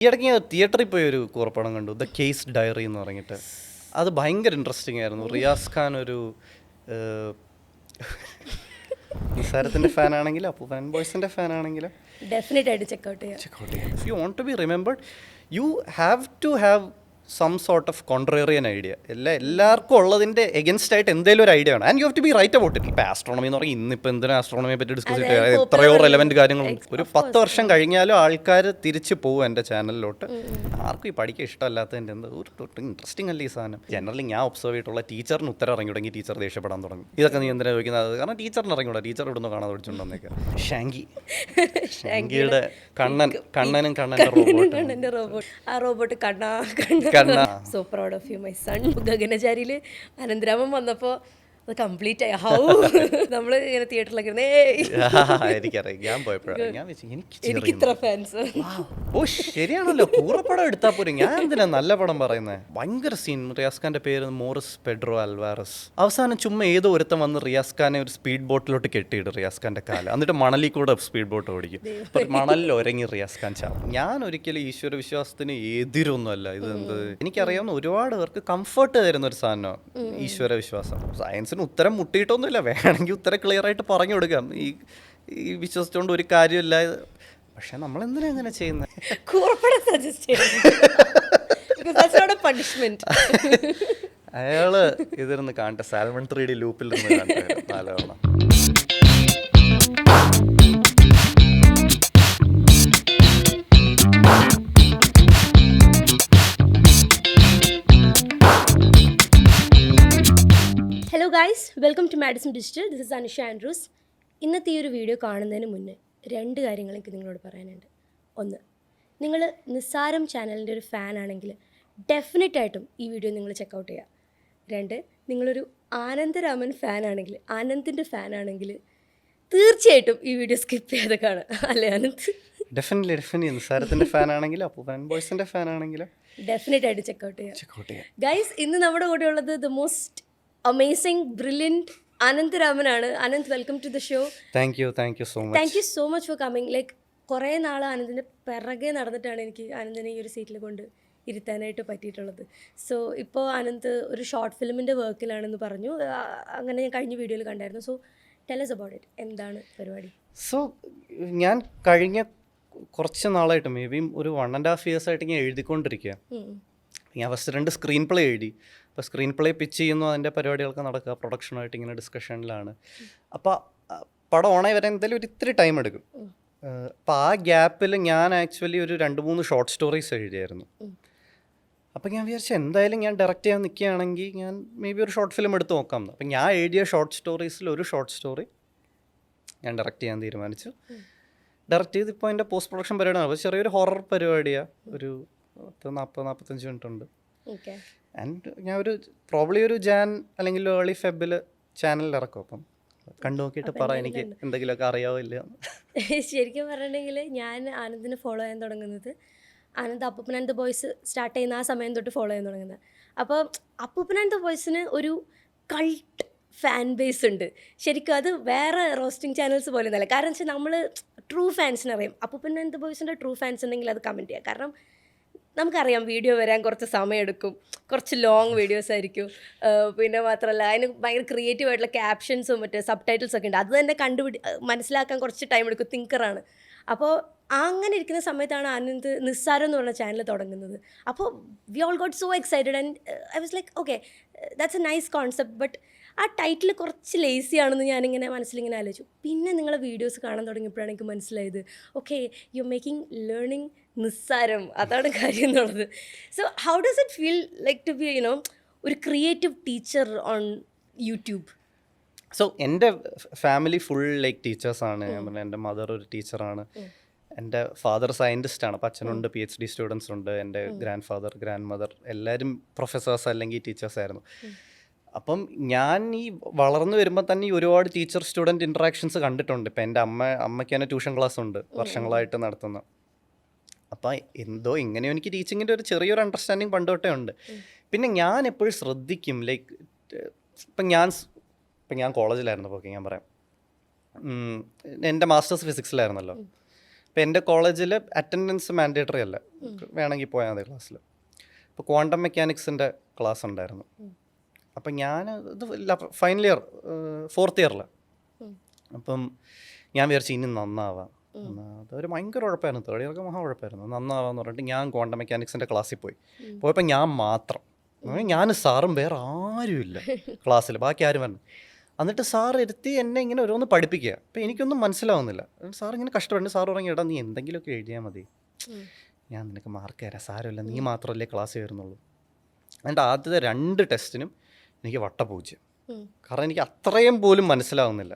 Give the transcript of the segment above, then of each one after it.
ഈ ഇടയ്ക്ക് ഞാൻ തിയേറ്ററിൽ പോയി ഒരു കൂറപ്പടം കണ്ടു, ദ കേസ് ഡയറി എന്ന് പറഞ്ഞിട്ട്. അത് ഭയങ്കര ഇൻട്രസ്റ്റിംഗ് ആയിരുന്നു. റിയാസ് ഖാൻ ഒരു നിസാരത്തിൻ്റെ ഫാനാണെങ്കിലും അപ്പൂപ്പൻ ബോയ്സിൻ്റെ ഫാനാണെങ്കിലും ഡെഫിനറ്റ് ആയിട്ട് ചെക്കൗട്ട് ചെയ്യാം. If you want to be remembered you have to have some sort of contrarian idea. എല്ലാവർക്കും ഉള്ളതിൻ്റെ എഗൻസ്റ്റ് ആയിട്ട് എന്തെങ്കിലും ഒരു ഐഡിയ ആണ്. And you have to be right about it. ഇപ്പോൾ ആസ്ട്രോണമി എന്ന് പറഞ്ഞാൽ ഇന്നിപ്പോൾ എന്തിനാ ആസ്ട്രോണമിയെ പറ്റി ഡിസ്കസ് ചെയ്തിട്ട് എത്രയോ റെലവൻറ്റ് കാര്യങ്ങളുണ്ട്. ഒരു 10 വർഷം കഴിഞ്ഞാലും ആൾക്കാർ തിരിച്ച് പോകും എൻ്റെ ചാനലിലോട്ട്. ആർക്കും ഈ പഠിക്കാൻ ഇഷ്ടമല്ലാത്തതിൻ്റെ എന്താ ഒരു ഇൻട്രസ്റ്റിംഗ് അല്ലേ ഈ സാധനം. ജനറലി ഞാൻ ഒബ്സർവ് ചെയ്തിട്ടുള്ള ടീച്ചറിന് ഉത്തരം ഇറങ്ങി തുടങ്ങി ടീച്ചർ ദേഷ്യപ്പെടാൻ തുടങ്ങി. ഇതൊക്കെ നീ എന്തിനാ ചോദിക്കുന്നത്? കാരണം ടീച്ചറിന് ഇറങ്ങിക്കൂടാ, ടീച്ചർ ഇവിടുന്ന് കാണാതെ പഠിച്ചുകൊണ്ടേക്കാം. ഷാങ്കിയുടെ കണ്ണനും കണ്ണൻ്റെ റോബോട്ട് ആ റോബോട്ട് കണ്ണാ so proud of you my son. ഗഗനചാരിയിൽ അനന്തരാമൻ വന്നപ്പോൾ അത് കംപ്ലീറ്റ് ആയി. ഹൗ നമ്മൾ ഇങ്ങനെ തിയേറ്ററിലൊക്കെ എനിക്കറിയാം. ഞാൻ പോയപ്പോഴാണ് എനിക്ക് ഇത്ര ഫാൻസ്. ഓ ശരിയാണല്ലോ, കൂറപ്പടം എടുത്താൽ പോലും ഞാൻ എന്തിനാ നല്ല പടം പറയുന്നത്. ഭയങ്കര സീൻ. റിയാസ് ഖാന്റെ പേര് മോറിസ് പെഡ്രോ അൽവാരസ്. അവസാനം ചുമ്മാ ഏതോ ഒരുത്തം വന്ന് റിയാസ് ഖാനെ ഒരു സ്പീഡ് ബോട്ടിലോട്ട് കെട്ടിയിടും റിയാസ് ഖാന്റെ കാല്. എന്നിട്ട് മണലിൽ കൂടെ സ്പീഡ് ബോട്ട് ഓടിക്കും. മണലിൽ ഒരങ്ങി റിയാസ് ഖാൻ ചാവും. ഞാൻ ഒരിക്കലും ഈശ്വര വിശ്വാസത്തിന് എതിരൊന്നുമല്ല. ഇത് എന്ത് എനിക്കറിയാവുന്ന ഒരുപാട് പേർക്ക് കംഫർട്ട് തരുന്ന ഒരു സാധനമാണ് ഈശ്വര വിശ്വാസം. സയൻസിന് ഉത്തരം മുട്ടിയിട്ടൊന്നുമില്ല, വേണമെങ്കിൽ ഉത്തരം ക്ലിയർ ആയിട്ട് പറഞ്ഞു കൊടുക്കാം. ഈ വിശ്വസിച്ചുകൊണ്ട് ഒരു കാര്യമില്ല. പക്ഷെ നമ്മൾ എന്തിനാ അങ്ങനെ ചെയ്യുന്നത്? അയാള് ഇതിരുന്ന് കാണട്ടെ, സാൽമൺ 3D ലൂപ്പിൽ നിന്ന് കാണട്ടെ നല്ലവണ്ണം. Hello guys, welcome to Madison digital. This is Anusha Andrews. ഇന്നത്തെ ഈ ഒരു വീഡിയോ കാണുന്നതിന് മുന്നേ 2 കാര്യങ്ങൾ എനിക്ക് നിങ്ങളോട് പറയാനുണ്ട്. ഒന്ന്, നിങ്ങൾ നിസ്സാരം ചാനലിൻ്റെ ഒരു ഫാനാണെങ്കിൽ ഡെഫിനറ്റായിട്ടും ഈ വീഡിയോ നിങ്ങൾ ചെക്കൗട്ട് ചെയ്യുക. 2, നിങ്ങളൊരു ആനന്ദരാമൻ ഫാനാണെങ്കിൽ, ആനന്ദിൻ്റെ ഫാനാണെങ്കിൽ തീർച്ചയായിട്ടും ഈ വീഡിയോ സ്കിപ്പ് ചെയ്ത് കാണുക. അല്ലേ ആനന്ദ്? ഡെഫിനറ്റ്ലി നിസ്സാരത്തിൻ്റെ ഫാനാണെങ്കിലും അപ്പൂപ്പൻ ബോയ്സിൻ്റെ ഫാനാണെങ്കിലും ഡെഫിനറ്റായിട്ട് ചെക്കൗട്ട് ചെയ്യുക. ഗൈസ്, ഇന്ന് നമ്മുടെ കൂടെ ഉള്ളത് ദ മോസ്റ്റ് അമേസിംഗ് ബ്രില്യൻറ്റ് അനന്തരാമനാണ്. Ananth, welcome to the show. Thank you so much for coming. Like കുറേ നാൾ ആനന്ദിൻ്റെ പിറകെ നടന്നിട്ടാണ് എനിക്ക് ആനന്ദിനെ ഈ ഒരു സീറ്റിൽ കൊണ്ട് ഇരുത്താനായിട്ട് പറ്റിയിട്ടുള്ളത്. സോ ഇപ്പോൾ ആനന്ദ് ഒരു ഷോർട്ട് ഫിലിമിൻ്റെ വർക്കിലാണെന്ന് പറഞ്ഞു. അങ്ങനെ ഞാൻ കഴിഞ്ഞ വീഡിയോയിൽ കണ്ടായിരുന്നു. So tell us about it. എന്താണ് പരിപാടി? സോ ഞാൻ കഴിഞ്ഞ കുറച്ച് നാളായിട്ട് മേ ബി ഒരു 1.5 years ആയിട്ട് ഞാൻ എഴുതിക്കൊണ്ടിരിക്കുക. ഞാൻ ഫസ്റ്റ് 2 സ്ക്രീൻ പ്ലേ എഴുതി. അപ്പോൾ സ്ക്രീൻ പ്ലേ പിച്ച് ചെയ്യുന്നു, അതിൻ്റെ പരിപാടികളൊക്കെ നടക്കുക, പ്രൊഡക്ഷനായിട്ട് ഇങ്ങനെ ഡിസ്കഷനിലാണ്. അപ്പോൾ പടം ഓണായി വരാൻ എന്തായാലും ഒരു ഇത്തിരി ടൈം എടുക്കും. അപ്പോൾ ആ ഗ്യാപ്പിൽ ഞാൻ ആക്ച്വലി ഒരു 2-3 ഷോർട്ട് സ്റ്റോറീസ് എഴുതിയായിരുന്നു. അപ്പോൾ ഞാൻ വിചാരിച്ചു എന്തായാലും ഞാൻ ഡയറക്റ്റ് ചെയ്യാൻ നിൽക്കുകയാണെങ്കിൽ ഞാൻ മേ ബി ഒരു ഷോർട്ട് ഫിലിം എടുത്ത് നോക്കാം. അപ്പം ഞാൻ എഴുതിയ ഷോർട്ട് സ്റ്റോറീസിൽ ഒരു ഷോർട്ട് സ്റ്റോറി ഞാൻ ഡയറക്റ്റ് ചെയ്യാൻ തീരുമാനിച്ചു. ഡയറക്റ്റ് ചെയ്ത് ഇപ്പോൾ അതിൻ്റെ പോസ്റ്റ് പ്രൊഡക്ഷൻ പരിപാടിയാണ്. അപ്പോൾ ചെറിയൊരു ഹൊറർ പരിപാടിയാണ്. ഒരു 40-45 മിനിറ്റ് ഉണ്ട്. ആൻഡ് ഞാൻ പ്രോബ്ലി ഒരു ജാൻ അല്ലെങ്കിൽ ഏർലി ഫെബിൽ ചാനലിൽ ഇറക്കും. അപ്പം കണ്ടു നോക്കിയിട്ട് പറ എനിക്ക് എന്തെങ്കിലുമൊക്കെ അറിയാവോ ഇല്ല. ശരിക്കും പറഞ്ഞിട്ടുണ്ടെങ്കിൽ ഞാൻ ആനന്ദിനെ ഫോളോ ചെയ്യാൻ തുടങ്ങുന്നത് ആനന്ദ് അപ്പൂപ്പൻ ആൻഡ് ദ ബോയ്സ് സ്റ്റാർട്ട് ചെയ്യുന്ന ആ സമയം തൊട്ട് ഫോളോ ചെയ്യാൻ തുടങ്ങുന്നത്. അപ്പോൾ അപ്പൂപ്പൻ ആൻഡ് ദ ബോയ്സിന് ഒരു കൾട്ട് ഫാൻ ബേസ് ഉണ്ട്. ശരിക്കും അത് വേറെ റോസ്റ്റിംഗ് ചാനൽസ് പോലെ ഒന്നല്ല. കാരണം വെച്ചാൽ നമ്മൾ ട്രൂ ഫാൻസിന് അറിയാം. അപ്പൂപ്പൻ ആൻഡ് ദ ബോയ്സിൻ്റെ ട്രൂ ഫാൻസ് ഉണ്ടെങ്കിൽ അത് കമൻറ്റ് ചെയ്യാം. കാരണം നമുക്കറിയാം വീഡിയോ വരാൻ കുറച്ച് സമയമെടുക്കും, കുറച്ച് ലോങ് വീഡിയോസ് ആയിരിക്കും. പിന്നെ മാത്രമല്ല അതിന് ഭയങ്കര ക്രിയേറ്റീവായിട്ടുള്ള ക്യാപ്ഷൻസും മറ്റേ സബ് ടൈറ്റിൽസ് ഒക്കെ ഉണ്ട്. അത് തന്നെ മനസ്സിലാക്കാൻ കുറച്ച് ടൈം എടുക്കും. തിങ്കറാണ്. അപ്പോൾ അങ്ങനെ ഇരിക്കുന്ന സമയത്താണ് ആനന്ദ് നിസ്സാരം എന്ന് പറഞ്ഞ ചാനൽ തുടങ്ങുന്നത്. അപ്പോൾ we all got so excited and I was like okay, that's A nice concept. But ആ ടൈറ്റിൽ കുറച്ച് ലേസി ആണെന്ന് ഞാനിങ്ങനെ മനസ്സിലിങ്ങനെ ആലോചിച്ചു. പിന്നെ നിങ്ങളെ വീഡിയോസ് കാണാൻ തുടങ്ങിയപ്പോഴാണ് എനിക്ക് മനസ്സിലായത് ഓക്കെ, യു മേക്കിംഗ് ലേണിംഗ് നിസ്സാരം, അതാണ് കാര്യം എന്നുള്ളത്. So how does it feel like to be ഒരു creative teacher on YouTube? So എൻ്റെ ഫാമിലി ഫുൾ ലൈക്ക് ടീച്ചേഴ്സാണ്. ഞാൻ പറഞ്ഞത് എൻ്റെ മദർ ഒരു ടീച്ചറാണ്, എൻ്റെ ഫാദർ സയൻറ്റിസ്റ്റാണ്. അപ്പം അച്ഛനുണ്ട്, PhD സ്റ്റുഡൻസ് ഉണ്ട്, എൻ്റെ ഗ്രാൻഡ് ഫാദർ ഗ്രാൻഡ് മദർ എല്ലാവരും പ്രൊഫസേഴ്സ് അല്ലെങ്കിൽ ടീച്ചേഴ്സായിരുന്നു. അപ്പം ഞാൻ ഈ വളർന്നു വരുമ്പോൾ തന്നെ ഈ ഒരുപാട് ടീച്ചർ സ്റ്റുഡൻറ്റ് ഇൻട്രാക്ഷൻസ് കണ്ടിട്ടുണ്ട്. ഇപ്പം എൻ്റെ അമ്മയ്ക്ക് തന്നെ ട്യൂഷൻ ക്ലാസ് ഉണ്ട് വർഷങ്ങളായിട്ട് നടത്തുന്ന. അപ്പം എന്തോ ഇങ്ങനെയോ എനിക്ക് ടീച്ചിങ്ങിൻ്റെ ഒരു ചെറിയൊരു അണ്ടർസ്റ്റാൻഡിങ് പണ്ട് തൊട്ടേ ഉണ്ട്. പിന്നെ ഞാൻ എപ്പോഴും ശ്രദ്ധിക്കും ലൈക്ക് ഇപ്പം ഞാൻ കോളേജിലായിരുന്നു. ഓക്കെ, ഞാൻ പറയാം, എൻ്റെ മാസ്റ്റേഴ്സ് ഫിസിക്സിലായിരുന്നല്ലോ. ഇപ്പോൾ എൻ്റെ കോളേജിൽ അറ്റൻഡൻസ് മാൻഡേറ്ററി അല്ല, വേണമെങ്കിൽ പോയാൽ മതി ക്ലാസ്സിൽ. ഇപ്പോൾ ക്വാണ്ടം മെക്കാനിക്സിൻ്റെ ക്ലാസ് ഉണ്ടായിരുന്നു. അപ്പം ഞാൻ ഇത് ഫൈനൽ ഇയർ 4th ഇയറിലാണ്. അപ്പം ഞാൻ വിചാരിച്ചു ഇനി നന്നാവാം. അതൊരു ഭയങ്കര ഉഴപ്പായിരുന്നു, 3rd ഇയർക്ക് മഹാ ഉഴപ്പായിരുന്നു. നന്നാവാന്ന് പറഞ്ഞിട്ട് ഞാൻ ക്വാണ്ടം മെക്കാനിക്സിൻ്റെ ക്ലാസ്സിൽ പോയപ്പോൾ ഞാൻ മാത്രം, ഞാൻ സാറും വേറെ ആരുമില്ല ക്ലാസ്സിൽ, ബാക്കി ആരും വരണം. എന്നിട്ട് സാർ ഇരുത്തി എന്നെ ഇങ്ങനെ ഓരോന്ന് പഠിപ്പിക്കുക. അപ്പോൾ എനിക്കൊന്നും മനസ്സിലാവുന്നില്ല. സാർ ഇങ്ങനെ കഷ്ടപ്പെട്ട് സാർ പറഞ്ഞു, എടാ നീ എന്തെങ്കിലുമൊക്കെ എഴുതിയാൽ മതി, ഞാൻ നിനക്ക് മാർക്ക് തരാം, സാരമില്ല, നീ മാത്രമല്ലേ ക്ലാസ്സിൽ വരുന്നുള്ളൂ. എന്നിട്ട് ആദ്യത്തെ 2 ടെസ്റ്റിനും എനിക്ക് വട്ടപൂജ്യം, കാരണം എനിക്ക് അത്രയും പോലും മനസ്സിലാവുന്നില്ല.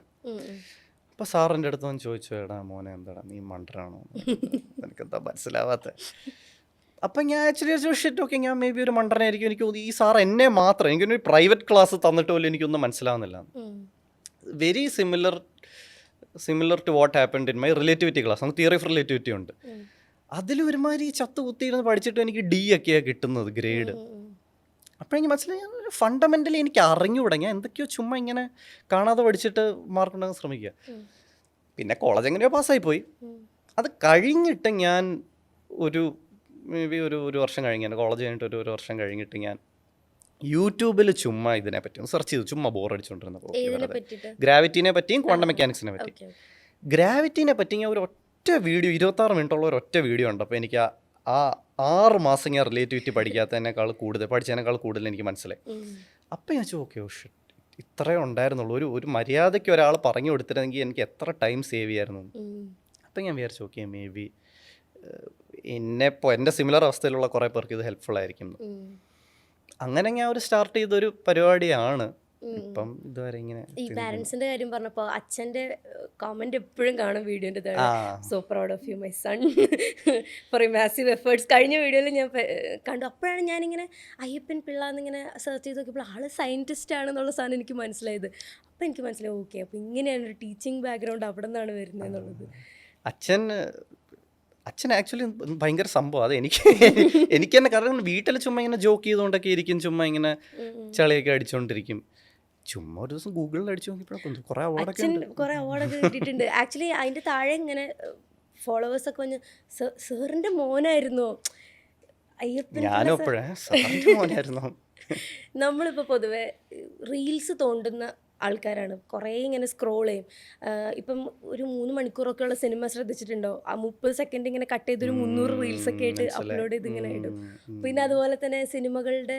അപ്പോൾ സാറിൻ്റെ അടുത്ത് വന്ന് ചോദിച്ചു, എടാ മോനെ എന്താടാ നീ മണ്ടറാണോ, എനിക്കെന്താ മനസ്സിലാവാത്ത. അപ്പം ഞാൻ ആക്ച്വലി ഷിറ്റ്, ഓക്കെ ഞാൻ മേ ബി ഒരു മണ്ടനായിരിക്കും, എനിക്ക് തോന്നി ഈ സാർ എന്നെ മാത്രം, എനിക്കൊരു പ്രൈവറ്റ് ക്ലാസ് തന്നിട്ട് പോലും എനിക്കൊന്നും മനസ്സിലാവുന്നില്ല. Very similar to what happened in my relativity class. നമുക്ക് തിയറി ഓഫ് റിലേറ്റിവിറ്റി ഉണ്ട്, അതിൽ ഒരുമാതിരി ചത്തു കുത്തിയിരുന്ന് പഠിച്ചിട്ട് എനിക്ക് D ഒക്കെയാണ് കിട്ടുന്നത് ഗ്രേഡ്. അപ്പോൾ എനിക്ക് മനസ്സിലായി ഫണ്ടമെൻ്റലി എനിക്ക് അറിഞ്ഞുകൂടാ, ഞാൻ എന്തൊക്കെയോ ചുമ്മാ ഇങ്ങനെ കാണാതെ പഠിച്ചിട്ട് മാർക്ക് ഉണ്ടാകാൻ ശ്രമിക്കുക. പിന്നെ കോളേജ് എങ്ങനെയോ പാസ്സായിപ്പോയി. അത് കഴിഞ്ഞിട്ട് ഞാൻ മേ ബി ഒരു വർഷം കഴിഞ്ഞാൽ, കോളേജ് കഴിഞ്ഞിട്ട് ഒരു വർഷം കഴിഞ്ഞിട്ട് ഞാൻ യൂട്യൂബിൽ ചുമ്മാ ഇതിനെപ്പറ്റി ഒന്ന് സെർച്ച് ചെയ്തു, ചുമ്മാ ബോറടിച്ചുകൊണ്ടിരുന്നപ്പോൾ. ഗ്രാവിറ്റിനെ പറ്റിയും ക്വാണ്ടം മെക്കാനിക്സിനെ പറ്റി. ഗ്രാവിറ്റിനെ പറ്റി ഞാൻ ഒരു ഒറ്റ വീഡിയോ, 26 മിനിറ്റുള്ള ഒരു ഒറ്റ വീഡിയോ ഉണ്ട്. അപ്പോൾ എനിക്ക് ആ 6 മാസം ഞാൻ റിലേറ്റിവിറ്റി പഠിച്ചതിനേക്കാൾ കൂടുതൽ എനിക്ക് മനസ്സിലായി. അപ്പം ഞാൻ ചോദിച്ചു, ഓക്കെ ഷിറ്റ്, ഇത്രയും ഉണ്ടായിരുന്നുള്ളൂ, ഒരു മര്യാദയ്ക്ക് ഒരാൾ പറഞ്ഞു കൊടുത്തിരുന്നെങ്കിൽ എനിക്ക് എത്ര ടൈം സേവ് ചെയ്യായിരുന്നു. അപ്പം ഞാൻ വിചാരിച്ചു, ഓക്കെ മേ ബി എൻ്റെ സിമിലർ അവസ്ഥയിലുള്ള കുറേ പേർക്ക് ഇത് ഹെൽപ്ഫുൾ ആയിരിക്കും. അങ്ങനെ ഞാൻ സ്റ്റാർട്ട് ചെയ്തൊരു പരിപാടിയാണ്. ഇപ്പം ഇതുവരെ ഇങ്ങനെ. ഈ പാരൻസിന്റെ കാര്യം പറഞ്ഞപ്പോൾ അച്ഛൻ്റെ കമന്റ് എപ്പോഴും കാണും വീഡിയോൻ്റെ താഴെ, so proud of you my sun for you massive efforts. കഴിഞ്ഞ വീഡിയോയിൽ ഞാൻ കണ്ടു. അപ്പോഴാണ് ഞാനിങ്ങനെ അയ്യപ്പൻ പിള്ള എന്നിങ്ങനെ സെർച്ച് ചെയ്ത് നോക്കിയപ്പോൾ ആൾ സയൻറ്റിസ്റ്റ് ആണെന്നുള്ള സാധനം എനിക്ക് മനസ്സിലായത്. അപ്പോൾ എനിക്ക് മനസ്സിലായി, ഓക്കെ അപ്പോൾ ഇങ്ങനെയാണ് ഒരു ടീച്ചിങ് ബാക്ക്ഗ്രൗണ്ട് അവിടെ നിന്നാണ് വരുന്നത് എന്നുള്ളത്. അച്ഛൻ ആക്ച്വലി ഭയങ്കര സംഭവം. അത് എനിക്ക് തന്നെ, കാരണം വീട്ടിൽ ചുമ്മാ ഇങ്ങനെ ജോക്ക് ചെയ്തുകൊണ്ടൊക്കെ ഇരിക്കും, ചുമ്മാ ഇങ്ങനെ ചളിയൊക്കെ അടിച്ചുകൊണ്ടിരിക്കും. ചുമ്മാ ഒരു ദിവസം ഗൂഗിളിൽ അടിച്ചു നോക്കിയപ്പോഴൊക്കെ കുറേ അവാർഡൊക്കെ കിട്ടിയിട്ടുണ്ട്. ആക്ച്വലി അതിൻ്റെ താഴെ ഇങ്ങനെ ഫോളോവേഴ്സൊക്കെ വന്ന് സാറിൻ്റെ മോനായിരുന്നോ അയ്യപ്പൻ. നമ്മളിപ്പോൾ പൊതുവെ റീൽസ് തോണ്ടുന്ന ആൾക്കാരാണ്, കുറേ ഇങ്ങനെ സ്ക്രോൾ ചെയ്യും. ഇപ്പം ഒരു 3 മണിക്കൂറൊക്കെ ഉള്ള സിനിമ ശ്രദ്ധിച്ചിട്ടുണ്ടോ? ആ 30 സെക്കൻഡ് ഇങ്ങനെ കട്ട് ചെയ്തൊരു 300 റീൽസൊക്കെ ആയിട്ട് അപ്ലോഡ് ചെയ്ത് ഇങ്ങനെ ഇടും. പിന്നെ അതുപോലെ തന്നെ സിനിമകളുടെ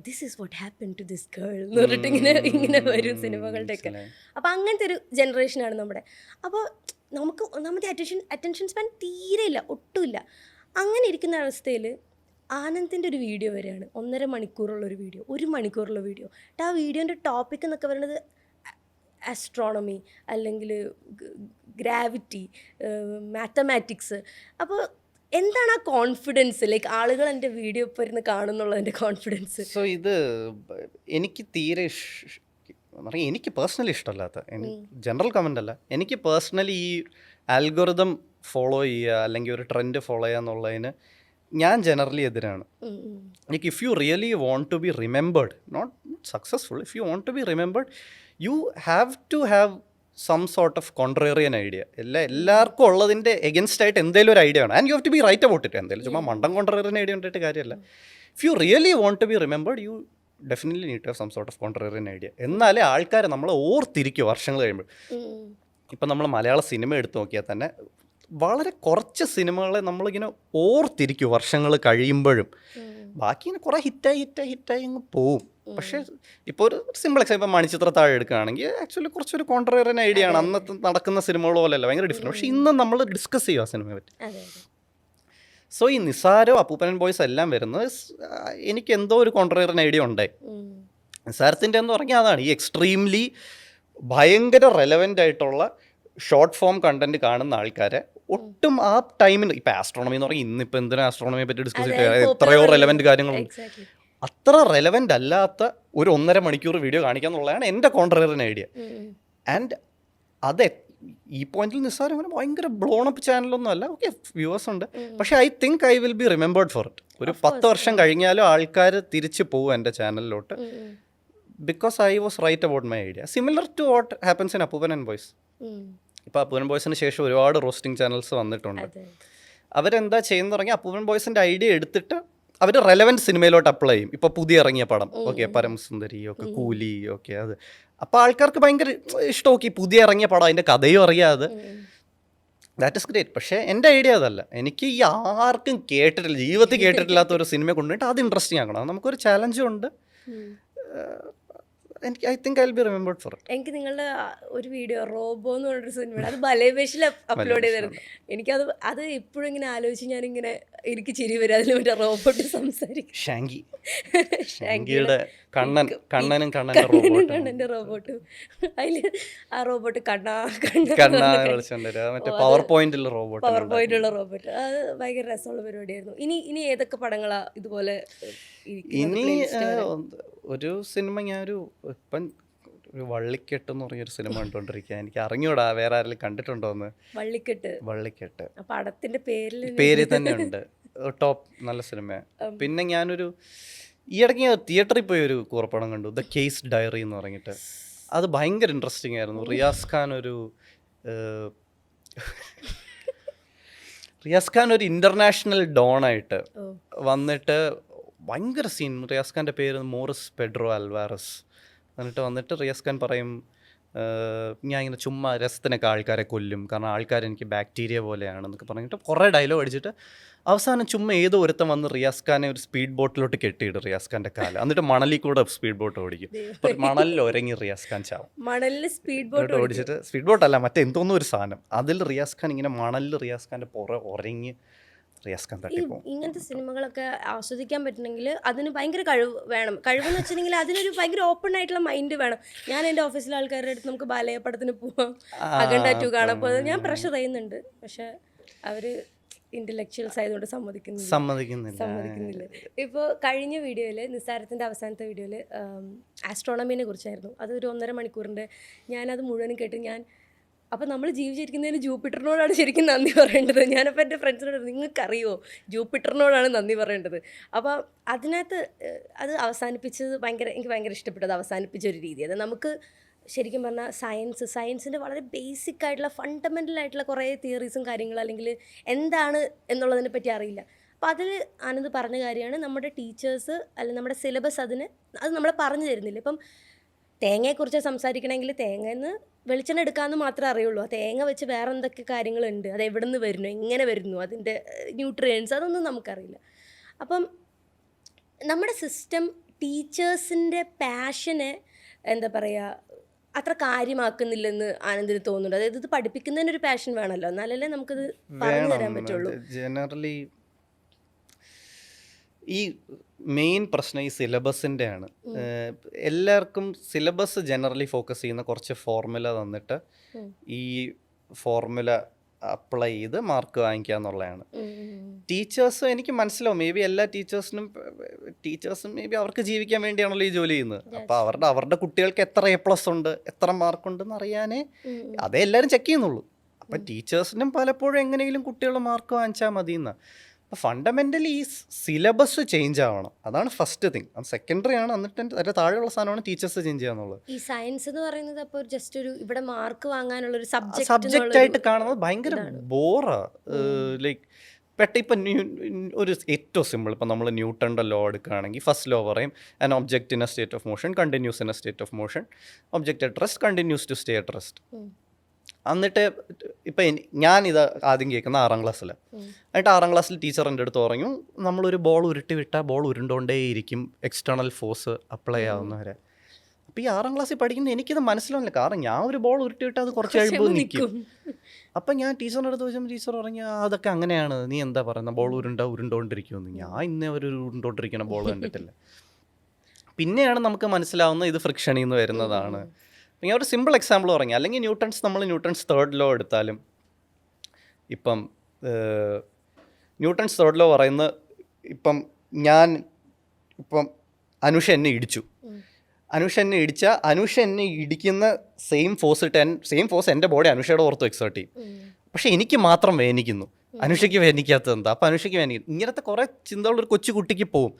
this is what happen to this girl എന്ന് പറഞ്ഞിട്ട് ഇങ്ങനെ വരും സിനിമകളുടെയൊക്കെ. അപ്പോൾ അങ്ങനത്തെ ഒരു ജനറേഷനാണ് നമ്മുടെ. അപ്പോൾ നമ്മുടെ അറ്റൻഷൻ സ്പാൻ തീരെ ഇല്ല, ഒട്ടുമില്ല. അങ്ങനെ ഇരിക്കുന്ന അവസ്ഥയിൽ ആനന്ദിൻ്റെ ഒരു വീഡിയോ വരെയാണ്, 1.5 മണിക്കൂറുള്ളൊരു വീഡിയോ, 1 മണിക്കൂറുള്ള വീഡിയോ. ആ വീഡിയോൻ്റെ ടോപ്പിക് എന്നൊക്കെ പറയുന്നത് ആസ്ട്രോണമി, അല്ലെങ്കിൽ ഗ്രാവിറ്റി, മാത്തമാറ്റിക്സ്. അപ്പോൾ എന്താണ് ആ കോൺഫിഡൻസ്, ലൈക്ക് ആളുകൾ എൻ്റെ വീഡിയോ ഇപ്പോൾ ഇരുന്ന് കാണുന്നുള്ളതിൻ്റെ കോൺഫിഡൻസ്? സോ ഇത് എനിക്ക് തീരെ എനിക്ക് പേഴ്സണലി ഇഷ്ടമല്ലാത്ത, ജനറൽ കമൻ്റ് അല്ല, എനിക്ക് പേഴ്സണലി ഈ ആൽഗോറിതം ഫോളോ ചെയ്യുക അല്ലെങ്കിൽ ഒരു ട്രെൻഡ് ഫോളോ ചെയ്യുക എന്നുള്ളതിന് ഞാൻ ജനറലി എതിരാണ്. Like if you really want to be remembered, not successful, if you want to be remembered you have to have some sort of contrarian idea. എല്ലാവർക്കും ഉള്ളതിൻ്റെ എഗൻസ്റ്റ് ആയിട്ട് എന്തെങ്കിലും ഒരു ഐഡിയ ആണ്, and you have to be right about it. എന്തെങ്കിലും ചുമ്മാ മണ്ടൻ contrarian idea ഉണ്ടായിട്ട് കാര്യമല്ല. If you really want to be remembered you definitely need to have some sort of contrarian idea. എന്നാലേ ആൾക്കാർ നമ്മളെ ഓർത്തിരിക്കും വർഷങ്ങൾ കഴിയുമ്പോൾ. ഇപ്പം നമ്മൾ മലയാള സിനിമ എടുത്ത് നോക്കിയാൽ തന്നെ വളരെ കുറച്ച് സിനിമകളെ നമ്മളിങ്ങനെ ഓർത്തിരിക്കും വർഷങ്ങൾ കഴിയുമ്പോഴും. ബാക്കി ഇങ്ങനെ കുറേ ഹിറ്റായി അങ്ങ് പോവും. പക്ഷേ ഇപ്പോൾ ഒരു സിമ്പിൾ എക്സാമ്പിൾ, ഇപ്പം മണിച്ചിത്രത്താഴ് എടുക്കുകയാണെങ്കിൽ ആക്ച്വലി കുറച്ചൊരു കോൺട്രേറിയൻ ഐഡിയ ആണ്. അന്നത്തെ നടക്കുന്ന സിനിമകൾ പോലെയല്ല, ഭയങ്കര ഡിഫറെൻറ്റ്. പക്ഷേ ഇന്ന് നമ്മൾ ഡിസ്കസ് ചെയ്യും ആ സിനിമയെ പറ്റി. സോ ഈ നിസാരോ അപ്പൂപ്പൻ ബോയ്സ് എല്ലാം വരുന്നത് എനിക്ക് എന്തോ ഒരു കോൺട്രേറിയൻ ഐഡിയ ഉണ്ടായി. നിസാരത്തിൻ്റെ എന്ന് പറഞ്ഞാൽ അതാണ്, ഈ എക്സ്ട്രീംലി ഭയങ്കര റെലവൻ്റ് ആയിട്ടുള്ള ഷോർട്ട് ഫോം കണ്ടന്റ് കാണുന്ന ആൾക്കാരെ ഒട്ടും ആ ടൈമിന്, ഇപ്പം ആസ്ട്രോണമി എന്ന് പറഞ്ഞാൽ ഇന്നിപ്പോൾ എന്തിനാ ആസ്ട്രോണമിയെ പറ്റി ഡിസ്കസ് ചെയ്തിട്ട് എത്രയോ റെലവൻറ്റ് കാര്യങ്ങളുണ്ട്. അത്ര റെലവൻ്റ് അല്ലാത്ത ഒരു 1.5 മണിക്കൂർ വീഡിയോ കാണിക്കുക എന്നുള്ളതാണ് എൻ്റെ കോൺട്രേറിയൻ ഐഡിയ. ആൻഡ് അത് ഈ പോയിന്റിൽ നിസ്സാരം അങ്ങനെ ഭയങ്കര ബ്ലോൺ അപ്പ് ചാനലൊന്നും അല്ല. ഓക്കെ, വ്യൂവേഴ്സ് ഉണ്ട്, പക്ഷേ I think I will be remembered for it. ഒരു 10 വർഷം കഴിഞ്ഞാലും ആൾക്കാർ തിരിച്ച് പോകും എൻ്റെ ചാനലിലോട്ട്, because I was right about my idea, similar to what happens in Appooppan and boys. ഇപ്പോൾ അപ്പൂപ്പൻ ബോയ്സിന് ശേഷം ഒരുപാട് റോസ്റ്റിംഗ് ചാനൽസ് വന്നിട്ടുണ്ട്. അതെ. അവരെന്താ ചെയ്യുന്ന പറഞ്ഞാൽ അപ്പൂപ്പൻ ബോയ്സിൻ്റെ ഐഡിയ എടുത്തിട്ട് അവർ റെലവൻറ്റ് സിനിമയിലോട്ട് അപ്ലൈ ചെയ്യും. ഇപ്പോൾ പുതിയ ഇറങ്ങിയ പടം ഓക്കെ പരമസുന്ദരി ഒക്കെ കൂലി ഓക്കെ അത് അപ്പോൾ ആൾക്കാർക്ക് ഭയങ്കര ഇഷ്ടമൊക്കെ പുതിയ ഇറങ്ങിയ പടം അതിൻ്റെ കഥയും അറിയാതെ ദാറ്റ് ഇസ് ഗ്രേറ്റ്. പക്ഷേ എൻ്റെ ഐഡിയ അതല്ല. എനിക്ക് ഈ ആർക്കും കേട്ടിട്ടില്ല, ജീവിതത്തിൽ കേട്ടിട്ടില്ലാത്ത ഒരു സിനിമ കൊണ്ടുപോയിട്ട് അത് ഇൻട്രസ്റ്റിംഗ് ആക്കണം. അത് നമുക്കൊരു ചാലഞ്ചും ഉണ്ട്. എനിക്ക് I think I will be remembered for it. എനിക്ക് നിങ്ങളുടെ ഒരു വീഡിയോ റോബോ എന്ന് പറഞ്ഞൊരു സിനിമയാണ്, അത് ബലേബേഷിൽ അപ്ലോഡ് ചെയ്തായിരുന്നു. എനിക്കത് ഇപ്പോഴും ഇങ്ങനെ ആലോചിച്ച് ഞാനിങ്ങനെ എനിക്ക് ചിരി വരും. അതിൽ മറ്റേ റോബോട്ട് സംസാരിക്കും. ഷാങ്കിയുടെ കണ്ണനും കണ്ണൻ്റെ റോബോട്ട്, അതിൽ ആ റോബോട്ട് മറ്റേ പവർ പോയിന്റുള്ള റോബോട്ട്. അത് ഭയങ്കര രസമുള്ള പരിപാടിയായിരുന്നു. ഇനി ഏതൊക്കെ പടങ്ങളാ ഇതുപോലെ? ഇനി ഒരു സിനിമ ഞാനൊരു ഇപ്പം ഒരു വള്ളിക്കെട്ട് എന്ന് പറഞ്ഞൊരു സിനിമ കണ്ടുകൊണ്ടിരിക്കുക. എനിക്ക് അറിഞ്ഞൂടാ വേറെ ആരെങ്കിലും കണ്ടിട്ടുണ്ടോ എന്ന്. വള്ളിക്കെട്ട് പടത്തിന്റെ പേര് തന്നെ ഉണ്ട്. ടോപ്പ് നല്ല സിനിമ. പിന്നെ ഞാനൊരു ഈ ഇടയ്ക്ക് ഞാൻ തിയേറ്ററിൽ പോയി ഒരു കൂറപ്പടം കണ്ടു, ദ കേസ് ഡയറി എന്ന് പറഞ്ഞിട്ട്. അത് ഭയങ്കര ഇൻട്രസ്റ്റിംഗ് ആയിരുന്നു. റിയാസ് ഖാൻ ഒരു ഇൻ്റർനാഷണൽ ഡോണായിട്ട് വന്നിട്ട് ഭയങ്കര സീൻ. റിയാസ് ഖാൻ്റെ പേര് മോറിസ് പെഡ്രോ അൽവാരസ്. എന്നിട്ട് വന്നിട്ട് റിയാസ് ഖാൻ പറയും ഞാൻ ഇങ്ങനെ ചുമ്മാ രസത്തിനൊക്കെ ആൾക്കാരെ കൊല്ലും, കാരണം ആൾക്കാർ എനിക്ക് ബാക്ടീരിയ പോലെയാണെന്നൊക്കെ പറഞ്ഞിട്ട് കുറേ ഡയലോഗ് അടിച്ചിട്ട് അവസാനം ചുമ്മാ ഏതോ ഒരുത്തം വന്ന് റിയാസ് ഖാനെ ഒരു സ്പീഡ് ബോട്ടിലോട്ട് കെട്ടിയിടും റിയാസ് ഖാൻ്റെ കാല്. എന്നിട്ട് മണലിൽ കൂടെ സ്പീഡ് ബോട്ട് ഓടിക്കും. മണലിൽ ഒരങ്ങി റിയാസ് ഖാൻ ചാവും. സ്പീഡ് ബോട്ട് ഓടിച്ചിട്ട് സ്പീഡ് ബോട്ടല്ല മറ്റേ എന്തോന്നും ഒരു സാധനം, അതിൽ റിയാസ് ഖാൻ ഇങ്ങനെ മണലിൽ റിയാസ് ഖാൻ്റെ ഉറങ്ങി റിയാസ് ഖാൻ തട്ടിപ്പോകും. ഇങ്ങനത്തെ സിനിമകളൊക്കെ ആസ്വദിക്കാൻ പറ്റണമെങ്കിൽ അതിന് ഭയങ്കര കഴിവ് വേണം. കഴിവെന്ന് വെച്ചിട്ടുണ്ടെങ്കിൽ അതിനൊരു ഭയങ്കര ഓപ്പൺ ആയിട്ടുള്ള മൈൻഡ് വേണം. ഞാൻ എൻ്റെ ഓഫീസിലെ ആൾക്കാരുടെ അടുത്ത് നമുക്ക് ബാലയപ്പടത്തിന് പോവാം, അഖണ്ഡ 2 കാണാൻ പോകുന്നത് ഞാൻ പ്രഷർ ചെയ്യുന്നുണ്ട്. പക്ഷെ അവര് ഇന്റലക്ച്വൽസ് ആയതുകൊണ്ട് സമ്മതിക്കുന്നില്ല. ഇപ്പോൾ കഴിഞ്ഞ വീഡിയോയിൽ നിസ്സാരത്തിൻ്റെ അവസാനത്തെ വീഡിയോയിൽ ആസ്ട്രോണമീനെ കുറിച്ചായിരുന്നു. അതൊരു 1.5 മണിക്കൂറിൻ്റെ ഞാനത് മുഴുവനും കേട്ട് അപ്പോൾ നമ്മൾ ജീവിച്ചിരിക്കുന്നതിന് ജൂപ്പിറ്ററിനോടാണ് ശരിക്കും നന്ദി പറയേണ്ടത്. ഞാനപ്പോൾ എൻ്റെ ഫ്രണ്ട്സിനോട് നിങ്ങൾക്കറിയോ ജൂപ്പിറ്ററിനോടാണ് നന്ദി പറയേണ്ടത്. അപ്പോൾ അതിനകത്ത് അത് അവസാനിപ്പിച്ചത് എനിക്ക് ഭയങ്കര ഇഷ്ടപ്പെട്ടത് അവസാനിപ്പിച്ച ഒരു രീതി. അത് നമുക്ക് ശരിക്കും പറഞ്ഞാൽ സയൻസിൻ്റെ വളരെ ബേസിക് ആയിട്ടുള്ള ഫണ്ടമെൻ്റൽ ആയിട്ടുള്ള കുറേ തിയറീസും കാര്യങ്ങളും അല്ലെങ്കിൽ എന്താണ് എന്നുള്ളതിനെ പറ്റി അറിയില്ല. അപ്പോൾ അതിൽ ആനന്ദ് പറഞ്ഞ കാര്യമാണ് നമ്മുടെ ടീച്ചേഴ്സ് അല്ലെങ്കിൽ നമ്മുടെ സിലബസ് അത് നമ്മളെ പറഞ്ഞു തരുന്നില്ല. ഇപ്പം തേങ്ങയെക്കുറിച്ച് സംസാരിക്കണമെങ്കിൽ തേങ്ങയെന്ന് വെളിച്ചെണ്ണ എടുക്കാമെന്ന് മാത്രമേ അറിയുള്ളൂ. ആ തേങ്ങ വെച്ച് വേറെ എന്തൊക്കെ കാര്യങ്ങളുണ്ട്, അത് എവിടെ നിന്ന് വരുന്നു, എങ്ങനെ വരുന്നു, അതിൻ്റെ ന്യൂട്രിയൻസ്, അതൊന്നും നമുക്കറിയില്ല. അപ്പം നമ്മുടെ സിസ്റ്റം ടീച്ചേഴ്സിൻ്റെ പാഷനെ എന്താ പറയുക അത്ര കാര്യമാക്കുന്നില്ലെന്ന് ആനന്ദിന് തോന്നുന്നുണ്ട്. അതായത് ഇത് പഠിപ്പിക്കുന്നതിനൊരു പാഷൻ വേണമല്ലോ, എന്നാലല്ലേ നമുക്കിത് പറഞ്ഞു തരാൻ പറ്റുള്ളൂ. ജനറലി ഈ മെയിൻ പ്രശ്നം ഈ സിലബസിൻ്റെ ആണ്. എല്ലാവർക്കും സിലബസ് ജനറലി ഫോക്കസ് ചെയ്യുന്ന കുറച്ച് ഫോർമുല തന്നിട്ട് ഈ ഫോർമുല അപ്ലൈ ചെയ്ത് മാർക്ക് വാങ്ങിക്കുക എന്നുള്ളതാണ്. ടീച്ചേഴ്സ് എനിക്ക് മനസ്സിലാവും, മേ ബി എല്ലാ ടീച്ചേഴ്സും മേ ബി അവർക്ക് ജീവിക്കാൻ വേണ്ടിയാണല്ലോ ഈ ജോലി ചെയ്യുന്നത്. അപ്പോൾ അവരുടെ കുട്ടികൾക്ക് എത്ര A+ ഉണ്ട്, എത്ര മാർക്കുണ്ടെന്ന് അറിയാനേ അതേ എല്ലാവരും ചെക്ക് ചെയ്യുന്നുള്ളൂ. അപ്പം ടീച്ചേഴ്സിനും പലപ്പോഴും എങ്ങനെയെങ്കിലും കുട്ടികളുടെ മാർക്ക് വാങ്ങിച്ചാൽ മതി എന്ന്. അപ്പോൾ ഫണ്ടമെൻ്റലി ഈ സിലബസ് ചേഞ്ച് ആവണം, അതാണ് ഫസ്റ്റ് തിങ്. അത് സെക്കൻഡറി ആണ്. എന്നിട്ട് അതിൻ്റെ താഴെയുള്ള സാധനമാണ് ടീച്ചേഴ്സ് ചേഞ്ച് ചെയ്യുക എന്നുള്ളത്. ഈ സയൻസ് എന്ന് പറയുന്നത് അപ്പോൾ ജസ്റ്റ് ഒരു ഇവിടെ മാർക്ക് വാങ്ങാനുള്ള ഒരു സബ്ജക്റ്റ് ആയിട്ട് കാണുന്നത് ഭയങ്കര ബോറാ. ലൈക്ക് ഇപ്പം ഒരു ഏറ്റവും സിമ്പിൾ, ഇപ്പം നമ്മൾ ന്യൂട്ടൻ്റെ ലോ എടുക്കുകയാണെങ്കിൽ ഫസ്റ്റ് ലോ പറയും an object in a state of motion continues in a state of motion, object at rest continues to stay at rest. എന്നിട്ട് ഇപ്പം ഞാനിത് ആദ്യം കേൾക്കുന്ന 6ാം ക്ലാസ്സിൽ. എന്നിട്ട് 6ാം ക്ലാസ്സിൽ ടീച്ചർ എൻ്റെ അടുത്ത് പറഞ്ഞു നമ്മളൊരു ബോൾ ഉരുട്ടി വിട്ടാൽ ബോൾ ഉരുണ്ടോണ്ടേയിരിക്കും എക്സ്റ്റേണൽ ഫോഴ്സ് അപ്ലൈ ആവുന്നവരെ. അപ്പോൾ ഈ 6ാം ക്ലാസ്സിൽ പഠിക്കുന്നത് എനിക്കിത് മനസ്സിലാവില്ല, കാരണം ഞാൻ ഒരു ബോൾ ഉരുട്ടി വിട്ടാൽ അത് കുറച്ച് കഴിയുമ്പോൾ നിൽക്കും. അപ്പം ഞാൻ ടീച്ചറിൻ്റെ അടുത്ത് ചോദിച്ചപ്പോൾ ടീച്ചർ പറഞ്ഞു അതൊക്കെ അങ്ങനെയാണ്, നീ എന്താ പറയുന്നത്, ബോൾ ഉരുണ്ടോണ്ടിരിക്കുമെന്ന്. ഞാൻ ഇന്നേ ഒരു ഉരുണ്ടോണ്ടിരിക്കുന്ന ബോൾ കണ്ടിട്ടില്ല. പിന്നെയാണ് നമുക്ക് മനസ്സിലാവുന്നത് ഇത് ഫ്രിക്ഷനിൽ നിന്ന് വരുന്നതാണ്. ഞാൻ ഒരു സിമ്പിൾ എക്സാമ്പിൾ പറഞ്ഞു. അല്ലെങ്കിൽ നമ്മൾ ന്യൂട്ടൺസ് 3rd ലോ എടുത്താലും, ഇപ്പം ന്യൂട്ടൺസ് 3rd ലോ പറയുന്നത് ഇപ്പം അനുഷ എന്നെ ഇടിച്ചു. അനുഷ എന്നെ ഇടിക്കുന്ന സെയിം ഫോഴ്സ് എൻ്റെ ബോഡി അനുഷയുടെ പുറത്ത് എക്സേർട്ട് ചെയ്യും. പക്ഷെ എനിക്ക് മാത്രം വേദനിക്കുന്നു, അനുഷയ്ക്ക് വേദനിക്കാത്തത് എന്താ? അപ്പം അനുഷയ്ക്ക് വേദനിക്കും. ഇങ്ങനത്തെ കുറേ ചിന്തകളൊരു കൊച്ചു കുട്ടിക്ക് പോവും.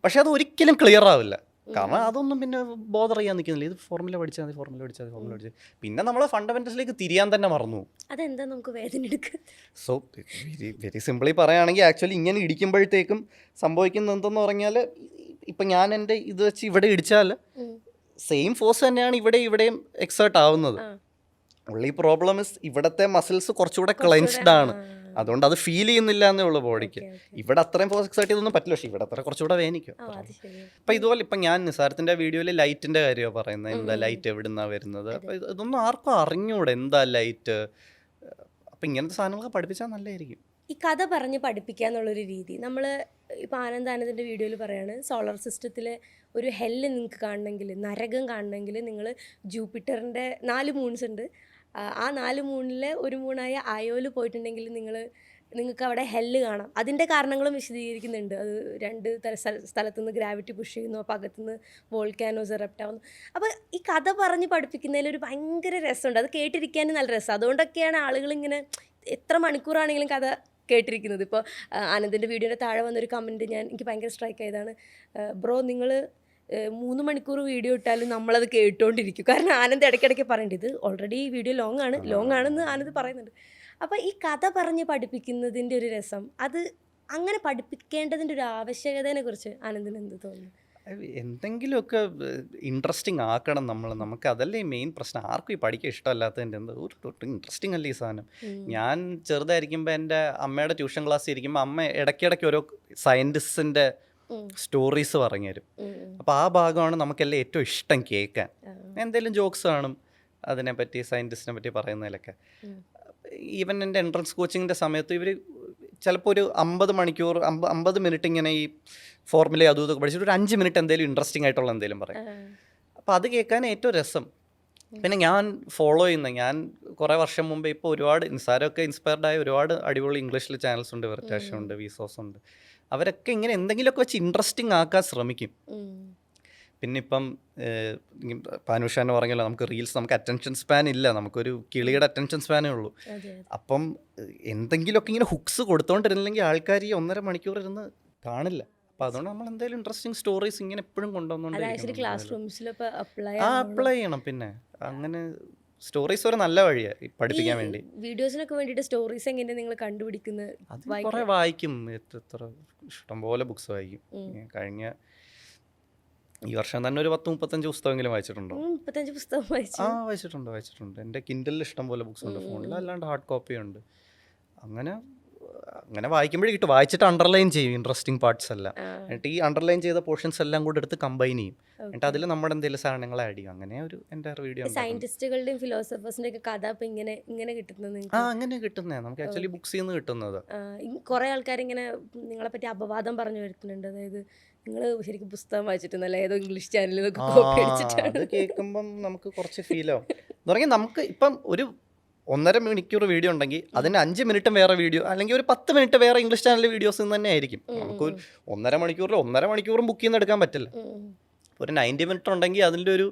പക്ഷെ അത് ഒരിക്കലും ക്ലിയർ ആവില്ല. കാരണം അതൊന്നും പിന്നെ ബോധർ ചെയ്യാൻ നിൽക്കുന്നില്ല. ഇത് ഫോർമുല പഠിച്ചാൽ മതി, ഫോർമുല പഠിച്ചാൽ മതി, ഫോർമുല പഠിച്ചാൽ പിന്നെ നമ്മൾ ഫണ്ടമെന്റൽസിലേക്ക് തിരിയാൻ തന്നെ മറന്നു. അതെന്താ നമുക്ക് വേദന എടുക്കുക? സോ വെരി സിമ്പിളി പറയുകയാണെങ്കിൽ ആക്ച്വലി ഇങ്ങനെ ഇടിക്കുമ്പോഴത്തേക്കും സംഭവിക്കുന്നത് എന്തെന്ന് പറഞ്ഞാൽ, ഇപ്പം ഞാൻ എൻ്റെ ഇത് വെച്ച് ഇവിടെ ഇടിച്ചാൽ സെയിം ഫോഴ്സ് തന്നെയാണ് ഇവിടെയും എക്സേർട്ട് ആവുന്നത്. ഉള്ളി പ്രോബ്ലം ഇസ് ഇവിടത്തെ മസിൽസ് കുറച്ചുകൂടെ ക്ലെൻസ്ഡ് ആണ്, അതുകൊണ്ട് അത് ഫീൽ ചെയ്യുന്നില്ല എന്നേ ഉള്ളൂ ബോഡിക്ക്. ഇവിടെ അത്രയും ഫോഴ്സ് എക്സേർട്ട് ചെയ്തൊന്നും പറ്റില്ല, പക്ഷേ ഇവിടെ അത്ര കുറച്ചുകൂടെ വേനിക്കും. അപ്പം ഇതുപോലെ ഇപ്പം ഞാൻ നിസാരത്തിൻ്റെ വീഡിയോയിൽ ലൈറ്റിൻ്റെ കാര്യമാണ് പറയുന്നത്, എന്താ ലൈറ്റ് എവിടുന്നാണ് വരുന്നത്. അപ്പം ഇതൊന്നും ആർക്കും അറിഞ്ഞൂടെ എന്താ ലൈറ്റ്. അപ്പം ഇങ്ങനത്തെ സാധനങ്ങളൊക്കെ പഠിപ്പിച്ചാൽ നല്ലതായിരിക്കും. ഈ കഥ പറഞ്ഞ് പഠിപ്പിക്കുക എന്നുള്ളൊരു രീതി നമ്മൾ ഇപ്പോൾ ആനന്ദിൻ്റെ വീഡിയോയിൽ പറയാണ്, സോളാർ സിസ്റ്റത്തിലെ ഒരു ഹെല്ല് നിങ്ങൾക്ക് കാണണമെങ്കിൽ, നരകം കാണണമെങ്കിൽ നിങ്ങൾ ജൂപ്പിറ്ററിൻ്റെ 4 മൂൺസ് ഉണ്ട്, ആ 4 മൂണിലെ ഒരു മൂണായ അയോല് പോയിട്ടുണ്ടെങ്കിൽ നിങ്ങൾക്ക് അവിടെ ഹെല്ല് കാണാം. അതിൻ്റെ കാരണങ്ങളും വിശദീകരിക്കുന്നുണ്ട്. അത് 2 സ്ഥലത്തുനിന്ന് ഗ്രാവിറ്റി പുഷ് ചെയ്യുന്നു, അപ്പോൾ അകത്തുനിന്ന് വോൾക്കാനോസ് എറപ്റ്റ് ആവുന്നു. അപ്പോൾ ഈ കഥ പറഞ്ഞ് പഠിപ്പിക്കുന്നതിൽ ഒരു ഭയങ്കര രസമുണ്ട്, അത് കേട്ടിരിക്കാനും നല്ല രസം. അതുകൊണ്ടൊക്കെയാണ് ആളുകളിങ്ങനെ എത്ര മണിക്കൂറാണെങ്കിലും കഥ കേട്ടിരിക്കുന്നത്. ഇപ്പോൾ ആനന്ദിൻ്റെ വീഡിയോയുടെ താഴെ വന്നൊരു കമൻറ്റ് എനിക്ക് ഭയങ്കര സ്ട്രൈക്ക് ആയതാണ്, ബ്രോ നിങ്ങൾ 3 മണിക്കൂർ വീഡിയോ ഇട്ടാലും നമ്മളത് കേട്ടുകൊണ്ടിരിക്കും. കാരണം ആനന്ദ് ഇടയ്ക്കിടയ്ക്ക് പറയേണ്ടത് ഇത് ഓൾറെഡി വീഡിയോ ലോങ് ആണെന്ന് ആനന്ദ് പറയുന്നുണ്ട്. അപ്പോൾ ഈ കഥ പറഞ്ഞ് പഠിപ്പിക്കുന്നതിൻ്റെ ഒരു രസം, അത് അങ്ങനെ പഠിപ്പിക്കേണ്ടതിൻ്റെ ഒരു ആവശ്യകതയെ കുറിച്ച് ആനന്ദിന് എന്ത് തോന്നുന്നു? എന്തെങ്കിലുമൊക്കെ ഇൻട്രസ്റ്റിംഗ് ആക്കണം നമുക്ക് അതല്ലേ മെയിൻ പ്രശ്നം. ആർക്കും ഈ പഠിക്കാൻ ഇഷ്ടമല്ലാത്തതിൻ്റെ എന്താ ഒരു ഇൻട്രസ്റ്റിംഗ് അല്ലേ ഈ സാധനം. ഞാൻ ചെറുതായിരിക്കുമ്പോൾ എൻ്റെ അമ്മയുടെ ട്യൂഷൻ ക്ലാസ്സിൽ ഇരിക്കുമ്പോൾ അമ്മ ഇടയ്ക്കിടയ്ക്ക് ഓരോ സയൻറ്റിസ്റ്റിൻ്റെ സ്റ്റോറീസ് പറഞ്ഞു തരും. അപ്പോൾ ആ ഭാഗമാണ് നമുക്കെല്ലാം ഏറ്റവും ഇഷ്ടം കേൾക്കാൻ. എന്തെങ്കിലും ജോക്സ് കാണും അതിനെപ്പറ്റി, സയൻറ്റിസ്റ്റിനെ പറ്റി പറയുന്നതിലൊക്കെ. ഈവൻ എൻ്റെ എൻട്രൻസ് കോച്ചിങ്ങിൻ്റെ സമയത്ത് ഇവർ ചിലപ്പോൾ ഒരു 50 മിനിറ്റ് ഇങ്ങനെ ഈ ഫോർമുല അതും ഇതൊക്കെ പഠിച്ചിട്ട് ഒരു 5 മിനിറ്റ് എന്തെങ്കിലും ഇൻട്രസ്റ്റിംഗ് ആയിട്ടുള്ള എന്തെങ്കിലും പറയും. അപ്പോൾ അത് കേൾക്കാൻ ഏറ്റവും രസം. പിന്നെ ഞാൻ ഫോളോ ചെയ്യുന്ന, ഞാൻ കുറേ വർഷം മുമ്പേ ഇപ്പോൾ ഒരുപാട് നിസാരമൊക്കെ ഇൻസ്പയർഡായ ഒരുപാട് അടിപൊളി ഇംഗ്ലീഷിൽ ചാനൽസ് ഉണ്ട്, വെർട്ടാഷ് ഉണ്ട്, വീസോസ് ഉണ്ട്. അവരൊക്കെ ഇങ്ങനെ എന്തെങ്കിലുമൊക്കെ വെച്ച് ഇൻട്രസ്റ്റിംഗ് ആക്കാൻ ശ്രമിക്കും. പിന്നെ ഇപ്പം പാനുഷാന്ന് പറഞ്ഞല്ലോ, നമുക്ക് റീൽസ്, നമുക്ക് അറ്റൻഷൻ സ്പാൻ ഇല്ല, നമുക്കൊരു കിളിയുടെ അറ്റൻഷൻ സ്പാനേ ഉള്ളൂ. അപ്പം എന്തെങ്കിലുമൊക്കെ ഇങ്ങനെ ഹുക്സ് കൊടുത്തോണ്ടിരുന്നില്ലെങ്കിൽ ആൾക്കാർ ഈ 1.5 മണിക്കൂർ ഇരുന്ന് കാണില്ല. അപ്പം അതുകൊണ്ട് നമ്മൾ എന്തെങ്കിലും ഇൻട്രസ്റ്റിംഗ് സ്റ്റോറീസ് ഇങ്ങനെ എപ്പോഴും അപ്ലൈ ചെയ്യണം. പിന്നെ അങ്ങനെ സ്റ്റോറീസ് ഒരു നല്ല വഴിയാണ് പഠിപ്പിക്കാൻ വേണ്ടി. വീഡിയോസിനൊക്കെ വേണ്ടിയിട്ട് സ്റ്റോറീസ് എങ്ങനെ നിങ്ങൾ കണ്ടുപിടിക്കുന്നത്? അത് കുറേ വായിക്കും, എത്ര ഇഷ്ടംപോലെ ബുക്സ് വായിക്കും. കഴിഞ്ഞ ഈ വർഷം തന്നെ ഒരു 10-35 പുസ്തകമെങ്കിലും വായിച്ചിട്ടുണ്ടോ? 35 പുസ്തകം വായിച്ചിട്ടുണ്ട്. എൻ്റെ കിൻഡലിൽ ഇഷ്ടംപോലെ ബുക്സ് ഉണ്ട്, ഫോണിൽ അല്ലാണ്ട് ഹാർഡ് കോപ്പി ഉണ്ട്. അങ്ങനെ വായിക്കുമ്പോഴേ കിട്ടും. വായിച്ചിട്ട് അണ്ടർലൈൻ ചെയ്യും ഇൻട്രസ്റ്റിംഗ് പാർട്സ് എല്ലാം. എന്നിട്ട് ഈ അണ്ടർലൈൻ ചെയ്ത പോർഷൻസ് എല്ലാം കൂടെ എടുത്ത് കമ്പൈൻ ചെയ്യും. എന്നിട്ട് അതിൽ നമ്മുടെ എന്തെങ്കിലും സാധനങ്ങൾ ആഡ് ചെയ്യും. അങ്ങനെ ഒരു എൻ്റെ വീഡിയോ. സയന്റിസ്റ്റുകളുടെയും ഫിലോസഫേഴ്സിന്റെ ഒക്കെ കഥ ഇങ്ങനെ കിട്ടുന്നത്? അങ്ങനെ കിട്ടുന്നേ നമുക്ക് ആക്ച്വലി ബുക്സിൽ നിന്ന് കിട്ടുന്നത്. കുറെ ആൾക്കാർ ഇങ്ങനെ നിങ്ങളെ പറ്റി അപവാദം പറഞ്ഞു വരുത്തുന്നുണ്ട്. അതായത് നിങ്ങൾ ശരിക്കും പുസ്തകം വായിച്ചിട്ടുണ്ടല്ല, ഏതോ ഇംഗ്ലീഷ് ചാനലിൽ കോപ്പി അടിച്ചിട്ടാണ്. അത് കേൾക്കുമ്പം നമുക്ക് കുറച്ച് ഫീൽ ആവും. എന്ന് പറഞ്ഞാൽ നമുക്ക് ഇപ്പം ഒരു 1.5 മണിക്കൂർ വീഡിയോ ഉണ്ടെങ്കിൽ അതിന് 5 മിനിറ്റും വേറെ വീഡിയോ, അല്ലെങ്കിൽ ഒരു 10 മിനിറ്റ് വേറെ ഇംഗ്ലീഷ് ചാനലിൽ വീഡിയോസ് തന്നെ ആയിരിക്കും. നമുക്ക് 1.5 മണിക്കൂറും ബുക്ക് ചെയ്യുന്ന എടുക്കാൻ പറ്റില്ല. ഒരു 90 മിനിറ്റ് ഉണ്ടെങ്കിൽ അതിൻ്റെ ഒരു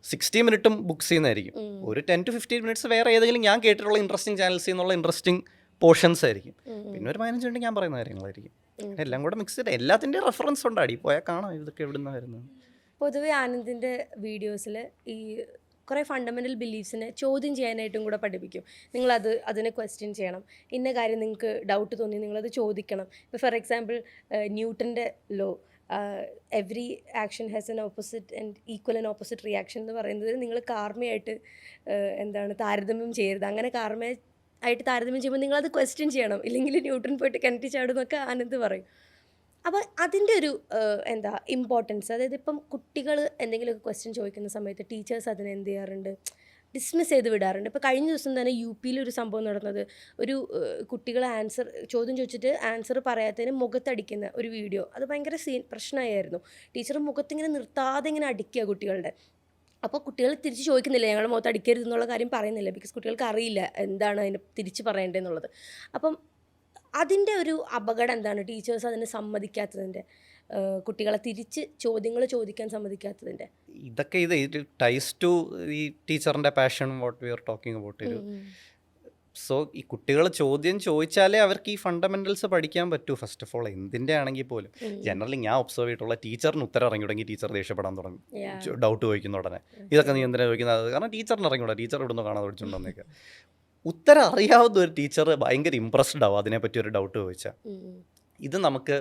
60 മിനിറ്റും ബുക്സ് ചെയ്യുന്നതായിരിക്കും. ഒരു 10 to 15 മിനിറ്റ്സ് വേറെ ഏതെങ്കിലും ഞാൻ കേട്ടിട്ടുള്ള ഇൻട്രസ്റ്റിംഗ് ചാനൽസിൽ നിന്നുള്ള ഇൻട്രസ്റ്റിംഗ് പോർഷൻസ് ആയിരിക്കും. പിന്നെ ഒരു 15 മിനിറ്റ് ഞാൻ പറയുന്ന കാര്യങ്ങളായിരിക്കും. എല്ലാം കൂടെ മിക്സ് ചെയ്ത് എല്ലാത്തിൻ്റെയും റെഫറൻസ് ഉണ്ട്, അടി പോയാൽ കാണാം ഇതൊക്കെ എവിടുന്ന വരുന്നത്. പൊതുവെ ആനന്ദിൻ്റെ വീഡിയോസിൽ ഈ കുറേ ഫണ്ടമെൻ്റൽ ബിലീഫ്സിനെ ചോദ്യം ചെയ്യാനായിട്ടും കൂടെ പഠിപ്പിക്കും. അതിനെ ക്വസ്റ്റ്യൻ ചെയ്യണം. ഇന്ന കാര്യം നിങ്ങൾക്ക് ഡൗട്ട് തോന്നി നിങ്ങളത് ചോദിക്കണം. ഇപ്പോൾ ഫോർ എക്സാമ്പിൾ ന്യൂട്ടൻ്റെ law, every action has an opposite and equal and opposite reaction എന്ന് പറയുന്നത് നിങ്ങൾ കാർമയായിട്ട് താരതമ്യം ചെയ്യരുത്. അങ്ങനെ കാർമയായിട്ട് താരതമ്യം ചെയ്യുമ്പോൾ നിങ്ങളത് ക്വസ്റ്റ്യൻ ചെയ്യണം, ഇല്ലെങ്കിൽ ന്യൂട്ടൺ പോയിട്ട് കിണറ്റി ചാടുന്നൊക്കെ ആനന്ദ് പറയും. അപ്പോൾ അതിൻ്റെ ഒരു ഇമ്പോർട്ടൻസ്, അതായത് ഇപ്പം കുട്ടികൾ എന്തെങ്കിലുമൊക്കെ ക്വസ്റ്റ്യൻ ചോദിക്കുന്ന സമയത്ത് ടീച്ചേഴ്സ് അതിനെ എന്ത് ചെയ്യാറുണ്ട്, ഡിസ്മിസ് ചെയ്ത് വിടാറുണ്ട്. ഇപ്പോൾ കഴിഞ്ഞ ദിവസം തന്നെ UP ഒരു സംഭവം നടന്നത്, ഒരു കുട്ടികൾ ചോദ്യം ചോദിച്ചിട്ട് ആൻസർ പറയാത്തതിന് മുഖത്തടിക്കുന്ന ഒരു വീഡിയോ. അത് ഭയങ്കര പ്രശ്നമായിരുന്നു. ടീച്ചർ മുഖത്തിങ്ങനെ നിർത്താതെ ഇങ്ങനെ അടിക്കുക കുട്ടികളുടെ. അപ്പോൾ കുട്ടികൾ തിരിച്ച് ചോദിക്കുന്നില്ല, ഞങ്ങൾ മുഖത്ത് അടിക്കരുത് എന്നുള്ള കാര്യം പറയുന്നില്ല, ബിക്കോസ് കുട്ടികൾക്ക് അറിയില്ല എന്താണ് അതിന് തിരിച്ച് പറയേണ്ടതെന്നുള്ളത്. അപ്പം അതിൻ്റെ ഒരു അപകടം എന്താണ്? ടീച്ചേഴ്സ് അതിന് സമ്മതിക്കാത്തതിൻ്റെ, കുട്ടികളെ തിരിച്ച് ചോദ്യങ്ങൾ ചോദിക്കാൻ സമ്മതിക്കാത്തതിൻ്റെ. ഇതൊക്കെ ഇത് ടൈസ് ടു ഈ ടീച്ചറിൻ്റെ passion, what we are talking about. ഒരു സോ ഈ കുട്ടികൾ ചോദ്യം ചോദിച്ചാലേ അവർക്ക് ഈ ഫണ്ടമെന്റൽസ് പഠിക്കാൻ പറ്റൂ. ഫസ്റ്റ് ഓഫ് ഓൾ എന്തിൻ്റെ ആണെങ്കിൽ പോലും ജനറലി ഞാൻ ഒബ്സർവ് ചെയ്തിട്ടുള്ള ടീച്ചറിന് ഉത്തരം ഇറങ്ങി തുടങ്ങി ടീച്ചർ ദേഷ്യപ്പെടാൻ തുടങ്ങും. ഡൗട്ട് ചോദിക്കുന്ന ഉടനെ ഇതൊക്കെ നീ എന്തിനാ ചോദിക്കുന്നത്, കാരണം ടീച്ചറിന് ഇറങ്ങിവിടാ, ടീച്ചർ ഇവിടുന്ന് കാണാതെ പഠിച്ചുകൊണ്ടെന്നൊക്കെ. ഉത്തരം അറിയാവുന്ന ഒരു ടീച്ചർ ഭയങ്കര ഇമ്പ്രസ്ഡ് ആവും അതിനെപ്പറ്റി ഒരു ഡൗട്ട് ചോദിച്ചാൽ. ഇത് നമുക്ക്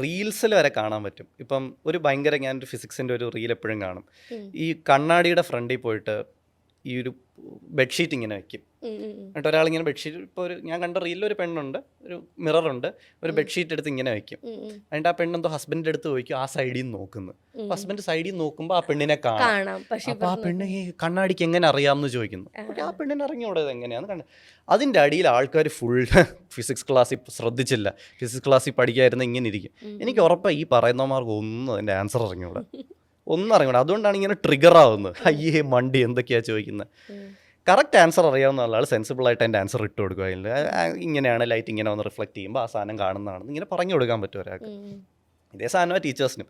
റീൽസിൽ വരെ കാണാൻ പറ്റും. ഇപ്പം ഒരു ഭയങ്കര ഞാനൊരു ഫിസിക്സിൻ്റെ ഒരു റീൽ എപ്പോഴും കാണും. ഈ കണ്ണാടിയുടെ ഫ്രണ്ടിൽ പോയിട്ട് ഈ ഒരു ബെഡ്ഷീറ്റ് ഇങ്ങനെ വെക്കും. എന്നിട്ട് ഒരാളിങ്ങനെ ബെഡ്ഷീറ്റ്, ഇപ്പോൾ ഒരു ഞാൻ കണ്ട റീലിൽ ഒരു പെണ്ണുണ്ട്, ഒരു മിററുണ്ട്, ഒരു ബെഡ്ഷീറ്റ് എടുത്ത് ഇങ്ങനെ വെക്കും. എന്നിട്ട് ആ പെണ്ണെന്തോ ഹസ്ബൻഡിൻ്റെ അടുത്ത് ചോദിക്കും, ആ സൈഡിൽ നിന്ന് നോക്കുന്നു. ഹസ്ബൻഡ് സൈഡിൽ നിന്ന് നോക്കുമ്പോൾ ആ പെണ്ണിനെ കാണാം. അപ്പോൾ ആ പെണ്ണ് ഈ കണ്ണാടിക്ക് എങ്ങനെ അറിയാമെന്ന് ചോദിക്കുന്നു. ആ പെണ്ണിനെ ഇറങ്ങിയോടെ എങ്ങനെയാണെന്ന് കണ്ടു. അതിൻ്റെ അടിയിൽ ആൾക്കാർ ഫുൾ ഫിസിക്സ് ക്ലാസ്സിൽ ശ്രദ്ധിച്ചില്ല, ഫിസിക്സ് ക്ലാസ്സിൽ പഠിക്കാതിരുന്ന ഇങ്ങനെ ഇരിക്കും. എനിക്ക് ഉറപ്പാണ് ഈ പറയുന്നവന്മാർക്ക് ഒന്നും അതിൻ്റെ ആൻസർ ഇറങ്ങിയോടെ, ഒന്നും അറിയണം. അതുകൊണ്ടാണ് ഇങ്ങനെ ട്രിഗർ ആവുന്നത്. അയ്യേ മണ്ടി എന്തൊക്കെയാണ് ചോദിക്കുന്നത്. കറക്റ്റ് ആൻസർ അറിയാവുന്ന ആൾ സെൻസിബിളായിട്ട് അതിൻ്റെ ആൻസർ ഇട്ട് കൊടുക്കുക. ഇങ്ങനെയാണ് ലൈറ്റ് ഇങ്ങനെ വന്ന് റിഫ്ലക്ട് ചെയ്യുമ്പോൾ ആ സാധനം കാണുന്നതാണെന്ന് ഇങ്ങനെ പറഞ്ഞു കൊടുക്കാൻ പറ്റും ഒരാൾക്ക്. ഇതേ സാധനമാണ് ടീച്ചേഴ്സിനും.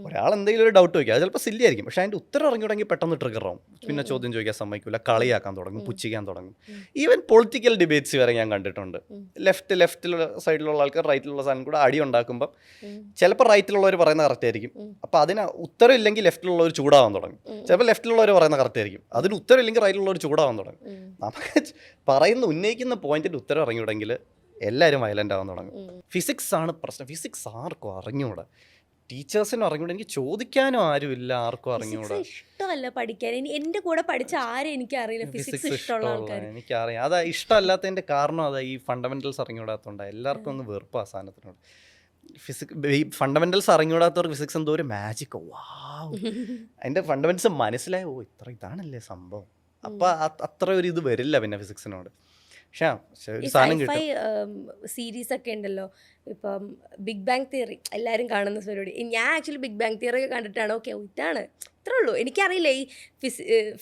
ഒരാൾ എന്തെങ്കിലും ഒരു ഡൗട്ട് ചോദിക്കുക, അത് ചിലപ്പോൾ സില്ലി ആയിരിക്കും, പക്ഷേ അതിൻ്റെ ഉത്തരം ഇറങ്ങി തുടങ്ങി പെട്ടെന്ന് ട്രിഗർ ആവും. പിന്നെ ചോദ്യം ചോദിക്കാൻ സമ്മതിക്കില്ല, കളിയാക്കാൻ തുടങ്ങും, പുച്ഛിക്കാൻ തുടങ്ങും. ഈവൻ പൊളിറ്റിക്കൽ ഡിബേറ്റ്സ് വരെ ഞാൻ കണ്ടിട്ടുണ്ട്. ലെഫ്റ്റിൽ സൈഡിലുള്ള ആൾക്കാർ റൈറ്റിലുള്ള സാധനം കൂടെ അടി ഉണ്ടാക്കുമ്പോൾ ചിലപ്പോൾ റൈറ്റിലുള്ളവർ പറയുന്നത് കറക്റ്റ് ആയിരിക്കും. അപ്പോൾ അതിന് ഉത്തരം ഇല്ലെങ്കിൽ ലെഫ്റ്റിലുള്ളവർ ചൂടാവാൻ തുടങ്ങും. ചിലപ്പോൾ ലെഫ്റ്റിലുള്ളവർ പറയുന്നത് കറക്റ്റ് ആയിരിക്കും, അതിന് ഉത്തരം ഇല്ലെങ്കിൽ റൈറ്റിലുള്ളവർ ചൂടാവാൻ തുടങ്ങും. നമുക്ക് ഉന്നയിക്കുന്ന പോയിന്റിൻ്റെ ഉത്തരം ഇറങ്ങി തുടങ്ങിയിൽ എല്ലാവരും വയലൻ്റ് ആവാൻ തുടങ്ങും. ഫിസിക്സ് ആണ് പ്രശ്നം. ഫിസിക്സ് ആർക്കും അറിഞ്ഞൂടാ, ടീച്ചേഴ്സിനും അറിഞ്ഞൂടാ, എനിക്ക് ചോദിക്കാനും ആരുമില്ല, ആർക്കും അറിഞ്ഞൂടാ. ഇഷ്ടമല്ല പഠിക്കാൻ. എൻ്റെ കൂടെ പഠിച്ച ആരും എനിക്കറിയില്ല ഫിസിക്സ് ഇഷ്ടമുള്ള ആൾക്കാർ. എനിക്കറിയാം. അതാ ഇഷ്ടമല്ലാത്തതിൻ്റെ കാരണം അതാ ഈ ഫണ്ടമെന്റൽസ് അറിഞ്ഞൂടാത്തതുകൊണ്ട് എല്ലാവർക്കും ഒന്ന് വെറുപ്പ് ആ സാധനത്തിനോട്. ഈ ഫണ്ടമെന്റൽസ് അറിഞ്ഞൂടാത്തവർക്ക് ഫിസിക്സ് എന്തോ ഒരു മാജിക്, വാവ്, അതിൻ്റെ ഫണ്ടമെന്റൽസ് മനസ്സിലായ ഓ ഇതാണല്ലേ സംഭവം. അപ്പം അത്ര ഒരു ഇത് വരില്ല പിന്നെ ഫിസിക്സിനോട്. സീരീസ് ഒക്കെ ഉണ്ടല്ലോ, ഇപ്പം ബിഗ് ബാങ് തിയറി എല്ലാവരും കാണുന്ന പരിപാടി. ഞാൻ ആക്ച്വലി ബിഗ് ബാങ് തിയറി ഒക്കെ കണ്ടിട്ടാണ് ഓക്കെ ഇതാണ് ഇത്രേ ഉള്ളൂ. എനിക്കറിയില്ല ഈ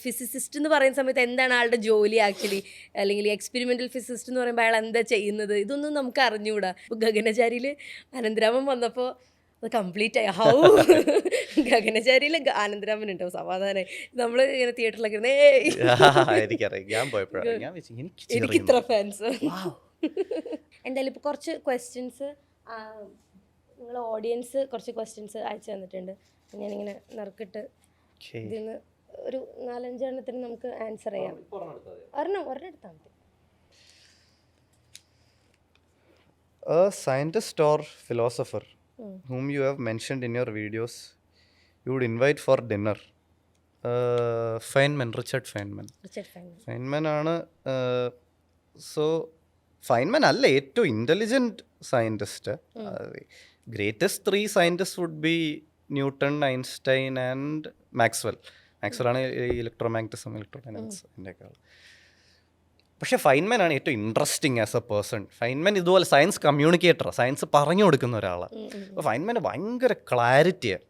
ഫിസിസിസ്റ്റ് എന്ന് പറയുന്ന സമയത്ത് എന്താണ് ആളുടെ ജോലി ആക്ച്വലി, അല്ലെങ്കിൽ എക്സ്പെരിമെൻ്റൽ ഫിസിസിസ്റ്റ് എന്ന് പറയുമ്പോൾ അയാൾ എന്താ ചെയ്യുന്നത്, ഇതൊന്നും നമുക്ക് അറിഞ്ഞുകൂടാ. ഇപ്പോൾ ഗഗനചാരിയിൽ അനന്തരാമൻ വന്നപ്പോൾ അത് കംപ്ലീറ്റ് ആയി. ഹൗ ഗഗനചാരിയിൽ ആനന്ദരാമൻ ഉണ്ടോ സമാധാനം. നമ്മൾ ഇങ്ങനെ തിയേറ്ററിലൊക്കെ എനിക്ക് ഇത്ര ഫാൻസ്. എന്തായാലും ഇപ്പോൾ കുറച്ച് ക്വസ്റ്റ്യൻസ് നിങ്ങൾ ഓഡിയൻസ് കുറച്ച് ക്വസ്റ്റ്യൻസ് അയച്ചു തന്നിട്ടുണ്ട്. ഞാനിങ്ങനെ നറുക്കിട്ട് ഇതിന്ന് ഒരു 4-5 എണ്ണത്തിന് നമുക്ക് ആൻസർ ചെയ്യാം. ഒരെണ്ണം എടുത്താൽ മതി. Scientist or philosopher whom you have mentioned in your videos you would invite for dinner? Feynman, Richard Feynman. Feynman ആണ്. സോ ഫൈൻമാൻ അല്ല ഏറ്റവും intelligent scientist. Greatest 3 scientist would be Newton, Einstein and Maxwell. Maxwell ആണ് electromagnetism, electrodynamics അതിൻ്റെയൊക്കെ. പക്ഷേ Feynman ആണ് ഏറ്റവും interesting as a person. Feynman ഇതുപോലെ science communicator, science പറഞ്ഞു കൊടുക്കുന്ന ഒരാളാണ്. അപ്പോൾ ഫൈൻമാന് ഭയങ്കര ക്ലാരിറ്റിയാണ്.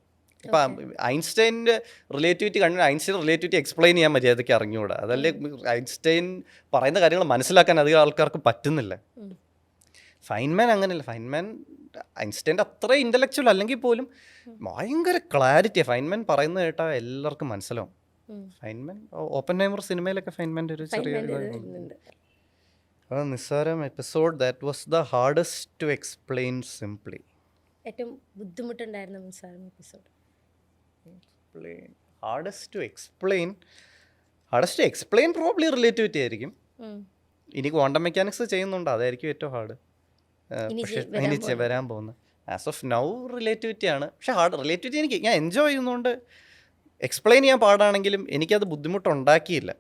ഇപ്പം ഐൻസ്റ്റൈൻ്റെ റിലേറ്റിവിറ്റി കണ്ടു, ഐൻസ്റ്റൈൻ റിലേറ്റിവിറ്റി എക്സ്പ്ലെയിൻ ചെയ്യാൻ മര്യാദയ്ക്ക് അറിഞ്ഞുകൂടാ. അതല്ലേ ഐൻസ്റ്റൈൻ പറയുന്ന കാര്യങ്ങൾ മനസ്സിലാക്കാൻ അധികം ആൾക്കാർക്ക് പറ്റുന്നില്ല. ഫൈൻമാൻ അങ്ങനെയല്ല. ഫൈൻമാൻ ഐൻസ്റ്റൈൻ്റെ അത്ര ഇൻ്റലക്ച്വൽ അല്ലെങ്കിൽ പോലും ഭയങ്കര ക്ലാരിറ്റിയാണ്. ഫൈൻമാൻ പറയുന്നത് കേട്ടാൽ എല്ലാവർക്കും മനസ്സിലാവും. ഫൈൻമാൻ ഓപ്പൻഹൈമർ സിനിമയിലൊക്കെ ഫൈൻമാൻ്റെ ഒരു ചെറിയ നിസ്സാരം episode that was the hardest to explain simply. ഏറ്റവും ബുദ്ധിമുട്ടുണ്ടായിരുന്ന നിസ്സാരം episode. Hardest to explain probably relativity ആയിരിക്കും. ഇനി ക്വാണ്ടം മെക്കാനിക്സ് ചെയ്യുന്നുണ്ട്, അതായിരിക്കും ഏറ്റവും ഹാർഡ്. പക്ഷേ ഇനി വരാൻ പോകുന്നത് ആസ് ഓഫ് നൗ റിലേറ്റിവിറ്റി ആണ്. പക്ഷേ റിലേറ്റിവിറ്റി ഞാൻ എൻജോയ് ചെയ്യുന്നതുകൊണ്ട് എക്സ്പ്ലെയിൻ ചെയ്യാൻ പാടാണെങ്കിലും എനിക്കത് ബുദ്ധിമുട്ടുണ്ടാക്കിയില്ല.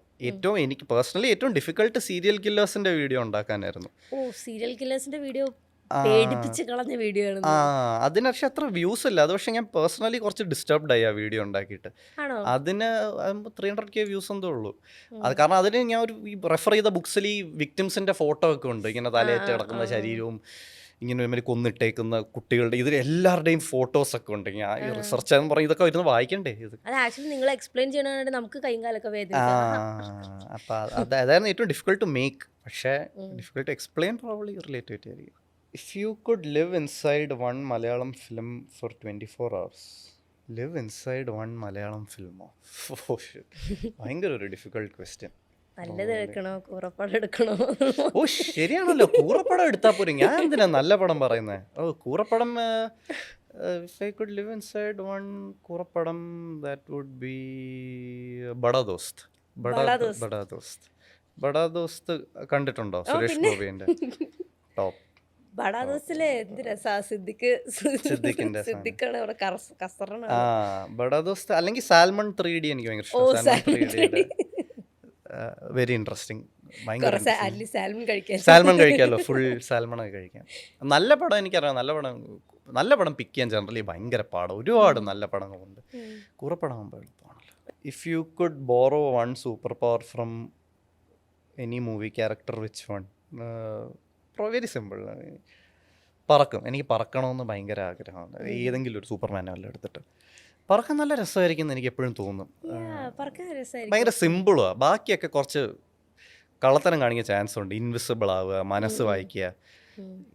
എനിക്ക് പേഴ്സണലി ഏറ്റവും ഡിഫിക്കൽട്ട് സീരിയൽ കില്ലേഴ്സിൻ്റെ വീഡിയോ ഉണ്ടാക്കാനായിരുന്നു. സീരിയൽ കില്ലേഴ്സിൻ്റെ വീഡിയോ പേടിപ്പിച്ച് കളഞ്ഞ വീഡിയോ ആണ്. അതിന് പക്ഷെ അത്ര വ്യൂസ് ഇല്ല. അത് പക്ഷെ ഞാൻ പേഴ്സണലി കുറച്ച് ഡിസ്റ്റർബ്ഡ് ആയി ആ വീഡിയോ ഉണ്ടാക്കിയിട്ട്. അതിന് 300K വ്യൂസ് എന്തോ ഉള്ളൂ. അത് കാരണം അതിന് ഞാൻ ഒരു റെഫർ ചെയ്ത ബുക്സിൽ ഈ വിക്ടിംസിന്റെ ഫോട്ടോ ഒക്കെ ഉണ്ട്, ഇങ്ങനെ തലയേറ്റ് കിടക്കുന്ന ശരീരവും ഇങ്ങനെ ഒരുമാതിരി കൊന്നിട്ടേക്കുന്ന കുട്ടികളുടെ ഇതിൽ എല്ലാവരുടെയും ഫോട്ടോസ് ഒക്കെ ഉണ്ട്. ഞാൻ റിസർച്ച് എന്ന് പറയും, ഇതൊക്കെ ഇരുന്ന് വായിക്കണ്ടേ ഇത്. നിങ്ങൾ എക്സ്പ്ലെയിൻ ചെയ്യണ നമുക്ക് കൈകാലൊക്കെ വേദന. അപ്പം അതായിരുന്നു ഏറ്റവും ഡിഫിക്കൽട്ട് ടു മേക്ക്. പക്ഷേ difficult to explain probably relativity ആയിരിക്കും. If you could live inside one Malayalam film for 24 hours, live inside one Malayalam film. Oh shit. ഭയങ്കര ഒരു ഡിഫിക്കൽട്ട് ക്വസ്റ്റ്യൻ. നല്ലത് എടുക്കണോ കൂറപ്പടം എടുക്കണോ? ഓ ശരിയാണല്ലോ, കൂറപ്പടം എടുത്താൽ പോരും. ഞാൻ എന്തിനാ നല്ല പടം പറയുന്നത്? ഓ കൂറപ്പടം, if I could live inside one കൂറപ്പടം, that would be Bada Dost. Bada Dost. Bada Dost. Bada Dost കണ്ടിട്ടുണ്ടോ? ഓ സുരേഷ് പിന്നെ ഗോപിന്റെ ടോപ്പ്. ബഡാ ദോസ്തിലെ എന്ത് രസാ, സിദ്ദിഖിന്റെ സിദ്ദിഖാണ് അവിടെ കസറാണ്. ആ ബഡാ ദോസ്ത് അല്ലെങ്കിൽ സാൽമൺ 3D എനിക്ക് ഭയങ്കര ഓ ഇഷ്ടം. Salmon 3D salmon very interesting, ഭയങ്കര അറ്റ്ലീസ്റ്റ് സാൽമൺ കഴിക്കാൻ. സാൽമൺ കഴിക്കാമല്ലോ, ഫുൾ സാൽമൺ ഒക്കെ കഴിക്കാം. നല്ല പടം എനിക്കറിയാം, നല്ല പടം പിക്ക് ചെയ്യാൻ ജനറലി ഭയങ്കര പാടാണ്. ഒരുപാട് നല്ല പടങ്ങളുണ്ട്. കൂറപ്പടം ആകുമ്പോൾ എളുപ്പമാണല്ലോ. If you could borrow one super power from any movie character, which one? Very simple. പറക്കും. എനിക്ക് പറക്കണമെന്ന് ഭയങ്കര ആഗ്രഹമാണ്. ഏതെങ്കിലും ഒരു സൂപ്പർമാനെ വല്ലതും എടുത്തിട്ട് പറക്കാൻ നല്ല രസമായിരിക്കും എന്ന് എനിക്ക് എപ്പോഴും തോന്നും. പറക്കാൻ രസമായിരിക്കും. ഭയങ്കര സിമ്പിളുമാണ്. ബാക്കിയൊക്കെ കുറച്ച് കള്ളത്തരം കാണിക്കാൻ ചാൻസ് ഉണ്ട്. ഇൻവിസിബിൾ ആവുക, മനസ്സ് വായിക്കുക,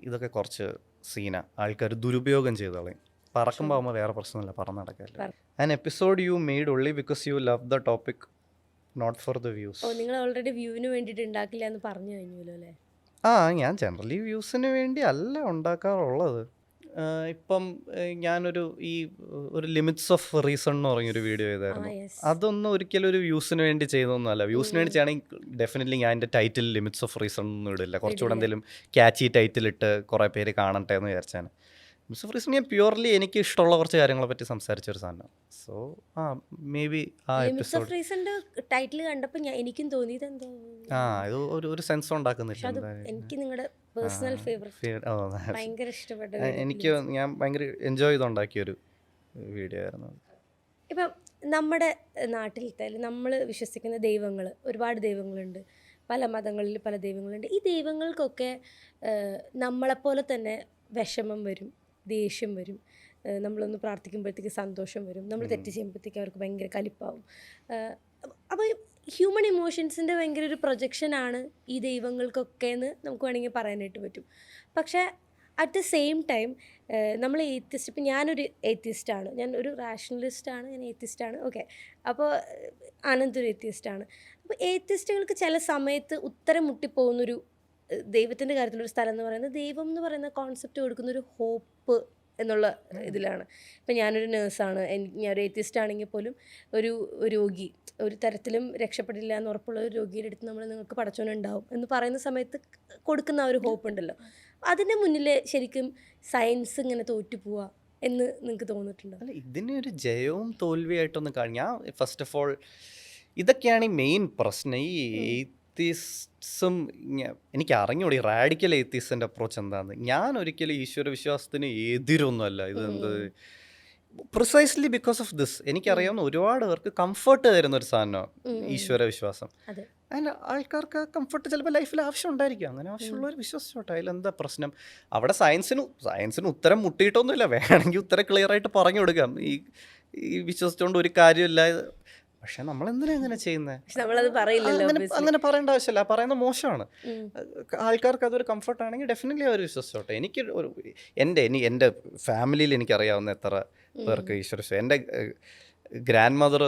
ഇതൊക്കെ കുറച്ച് സീന. ആൾക്കാർ ദുരുപയോഗം ചെയ്ത് കളയും. പറക്കുമ്പോൾ ആകുമ്പോൾ വേറെ പ്രശ്നമില്ല, പറന്ന് നടക്കാമല്ലോ. An episode you made only because you love the topic, not for the views. ഓ നിങ്ങൾ ഓൾറെഡി വ്യൂവിന് വേണ്ടിയിട്ട് ഉണ്ടാക്കില്ല എന്ന് പറഞ്ഞു കഴിഞ്ഞല്ലോ അല്ലേ? ഞാൻ ജനറലി വ്യൂസിന് വേണ്ടി അല്ല ഉണ്ടാക്കാറുള്ളത്. ഇപ്പം ഞാനൊരു ഒരു ലിമിറ്റ്സ് ഓഫ് റീസൺ എന്ന് പറഞ്ഞൊരു വീഡിയോ ചെയ്തായിരുന്നു. അതൊന്നും ഒരിക്കലും ഒരു വ്യൂസിന് വേണ്ടി ചെയ്തൊന്നും അല്ല. വ്യൂസിന് വേണ്ടി ചെയ്യണമെങ്കിൽ ഡെഫിനറ്റ്ലി ഞാൻ എൻ്റെ ടൈറ്റിൽ ലിമിറ്റ്സ് ഓഫ് റീസൺ ഒന്നും ഇടില്ല. കുറച്ചുകൂടെ എന്തെങ്കിലും ക്യാച്ചി ടൈറ്റിൽ ഇട്ട് കുറേ പേര് കാണട്ടെ എന്ന് വിചാരിച്ചാണ്. ലിമിറ്റ്സ് ഓഫ് റീസൺ ഞാൻ പ്യുവർലി എനിക്ക് ഇഷ്ടമുള്ള കുറച്ച് കാര്യങ്ങളെ പറ്റി സംസാരിച്ചൊരു സാധനം. സോ മേ ബി ആ എപ്പിസോഡ് ടൈറ്റിൽ കണ്ടപ്പോൾ എനിക്കും തോന്നിയത് എന്തോ ഇത് ഒരു സെൻസ് ഉണ്ടാക്കുന്നില്ല. എനിക്ക് നിങ്ങളുടെ പേഴ്സണൽ ഫേവറേറ്റ് ഭയങ്കര ഇഷ്ടപ്പെട്ട, ഞാൻ ഭയങ്കര എൻജോയ് ചെയ്തുണ്ടാക്കിയൊരു വീഡിയോ ആയിരുന്നു. ഇപ്പം നമ്മുടെ നാട്ടിലത്തെ നമ്മൾ വിശ്വസിക്കുന്ന ദൈവങ്ങൾ, ഒരുപാട് ദൈവങ്ങളുണ്ട്. പല മതങ്ങളിൽ പല ദൈവങ്ങളുണ്ട്. ഈ ദൈവങ്ങൾക്കൊക്കെ നമ്മളെപ്പോലെ തന്നെ വിഷമം വരും, ദേഷ്യം വരും. നമ്മളൊന്ന് പ്രാർത്ഥിക്കുമ്പോഴത്തേക്ക് സന്തോഷം വരും. നമ്മൾ തെറ്റ് ചെയ്യുമ്പോഴത്തേക്ക് അവർക്ക് ഭയങ്കര കലിപ്പാവും. അപ്പോൾ ഹ്യൂമൻ ഇമോഷൻസിൻ്റെ ഭയങ്കര ഒരു പ്രൊജക്ഷനാണ് ഈ ദൈവങ്ങൾക്കൊക്കെ എന്ന് നമുക്ക് വേണമെങ്കിൽ പറയാനായിട്ട് പറ്റും. പക്ഷേ അറ്റ് ദ സെയിം ടൈം നമ്മൾ ഏത്തിസ്റ്റ്, ഇപ്പം ഞാനൊരു ഏത്തിസ്റ്റാണ്, ഞാൻ ഒരു റാഷണലിസ്റ്റാണ്, ഞാൻ ഏത്തിസ്റ്റാണ്. ഓക്കെ, അപ്പോൾ ആനന്ദ് ഒരു ഏത്തിസ്റ്റാണ്. അപ്പോൾ ഏത്തിസ്റ്റുകൾക്ക് ചില സമയത്ത് ഉത്തരം മുട്ടിപ്പോകുന്നൊരു ദൈവത്തിൻ്റെ കാര്യത്തിലൊരു സ്ഥലം എന്ന് പറയുന്നത്, ദൈവം എന്ന് പറയുന്ന കോൺസെപ്റ്റ് കൊടുക്കുന്നൊരു ഹോപ്പ് എന്നുള്ള ഇതിലാണ്. ഇപ്പം ഞാനൊരു നേഴ്സാണ്, ഞാനൊരു ഏത്തിസ്റ്റ് ആണെങ്കിൽ പോലും ഒരു രോഗി ഒരു തരത്തിലും രക്ഷപ്പെടില്ല എന്ന് ഉറപ്പുള്ള ഒരു രോഗിയുടെ അടുത്ത് നമ്മൾ നിങ്ങൾക്ക് പടച്ചോനുണ്ടാവും എന്ന് പറയുന്ന സമയത്ത് കൊടുക്കുന്ന ആ ഒരു ഹോപ്പ് ഉണ്ടല്ലോ, അതിൻ്റെ മുന്നിൽ ശരിക്കും സയൻസ് ഇങ്ങനെ തോറ്റു പോവുക എന്ന് നിങ്ങൾക്ക് തോന്നിയിട്ടുണ്ടോ? അല്ല, ഇതിനൊരു ജയവും തോൽവിയായിട്ടൊന്നും ഞാൻ ഫസ്റ്റ് ഓഫ് ഓൾ ഇതൊക്കെയാണ് ഈ മെയിൻ പ്രശ്നം. ഈ എയ്ത്തിസം എനിക്ക് അറിഞ്ഞൂടി റാഡിക്കൽ എയ്ത്തിസിൻ്റെ അപ്രോച്ച് എന്താണെന്ന്. ഞാൻ ഒരിക്കലും ഈശ്വര വിശ്വാസത്തിന് എതിരൊന്നുമല്ല. ഇതെന്ത് പ്രിസൈസ്ലി ബിക്കോസ് ഓഫ് ദിസ് എനിക്കറിയാവുന്ന ഒരുപാട് പേർക്ക് കംഫർട്ട് തരുന്ന ഒരു സാധനമാണ് ഈശ്വര വിശ്വാസം. അതിന് ആൾക്കാർക്ക് ആ കംഫർട്ട് ചിലപ്പോൾ ലൈഫിൽ ആവശ്യം ഉണ്ടായിരിക്കും. അങ്ങനെ ആവശ്യമുള്ളവർ വിശ്വസിച്ചോട്ടെ, അതിലെന്താ പ്രശ്നം? അവിടെ സയൻസിന് ഉത്തരം മുട്ടിയിട്ടൊന്നുമില്ല. വേണമെങ്കിൽ ഉത്തരം ക്ലിയർ ആയിട്ട് പറഞ്ഞു കൊടുക്കാം. ഈ വിശ്വസിച്ചുകൊണ്ട് ഒരു കാര്യമില്ല. പക്ഷെ നമ്മൾ എന്തിനാ അങ്ങനെ ചെയ്യുന്നത്? അങ്ങനെ പറയേണ്ട ആവശ്യമില്ല. പറയുന്നത് മോശമാണ്. ആൾക്കാർക്ക് അതൊരു കംഫർട്ട് ആണെങ്കിൽ ഡെഫിനറ്റ്ലി അവർ വിശ്വസിച്ചോട്ടെ. എനിക്ക് എൻ്റെ ഫാമിലിയിൽ എനിക്കറിയാവുന്ന എത്ര പേർക്ക് ഈശ്വര, എൻ്റെ ഗ്രാൻഡ് മദർ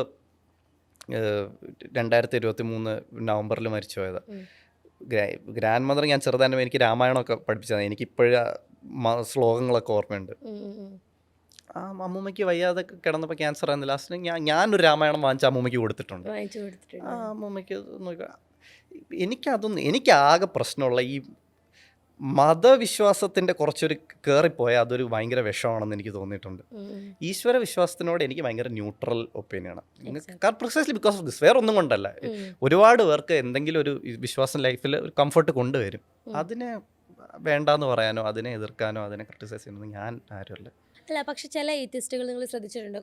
2023 നവംബറിൽ മരിച്ചു പോയത്. ഗ്രാൻഡ് മദർ ഞാൻ ചെറുതായിട്ട് എനിക്ക് രാമായണമൊക്കെ പഠിപ്പിച്ചതാണ്. എനിക്കിപ്പോഴും ശ്ലോകങ്ങളൊക്കെ ഓർമ്മയുണ്ട്. ആ അമ്മൂമ്മയ്ക്ക് വയ്യാതെ കിടന്നപ്പോൾ ക്യാൻസർ ആയിരുന്നു. ലാസ്റ്റ് ഞാനൊരു രാമായണം വാങ്ങിച്ച അമ്മൂമ്മയ്ക്ക് കൊടുത്തിട്ടുണ്ട്. ആ അമ്മൂമ്മയ്ക്ക് എനിക്കാകെ പ്രശ്നമുള്ള ഈ മതവിശ്വാസത്തിൻ്റെ കുറച്ചൊരു കയറിപ്പോയാൽ അതൊരു ഭയങ്കര വിഷമാണെന്ന് എനിക്ക് തോന്നിയിട്ടുണ്ട്. ഈശ്വര വിശ്വാസത്തിനോട് എനിക്ക് ഭയങ്കര ന്യൂട്രൽ ഒപ്പീനിയനാണ്. പ്രിസൈസ്ലി ബിക്കോസ് ഓഫ് ദിസ്, വേറെ ഒന്നും കൊണ്ടല്ല. ഒരുപാട് പേർക്ക് എന്തെങ്കിലും ഒരു വിശ്വാസം ലൈഫിൽ ഒരു കംഫർട്ട് കൊണ്ടുവരും. അതിനെ വേണ്ടാന്ന് പറയാനോ അതിനെ എതിർക്കാനോ അതിനെ ക്രിട്ടിസൈസ് ചെയ്യുന്നത് ഞാൻ ആരുമല്ല. അല്ല, പക്ഷെ ചില ഏത്തിസ്റ്റുകൾ നിങ്ങൾ ശ്രദ്ധിച്ചിട്ടുണ്ടോ,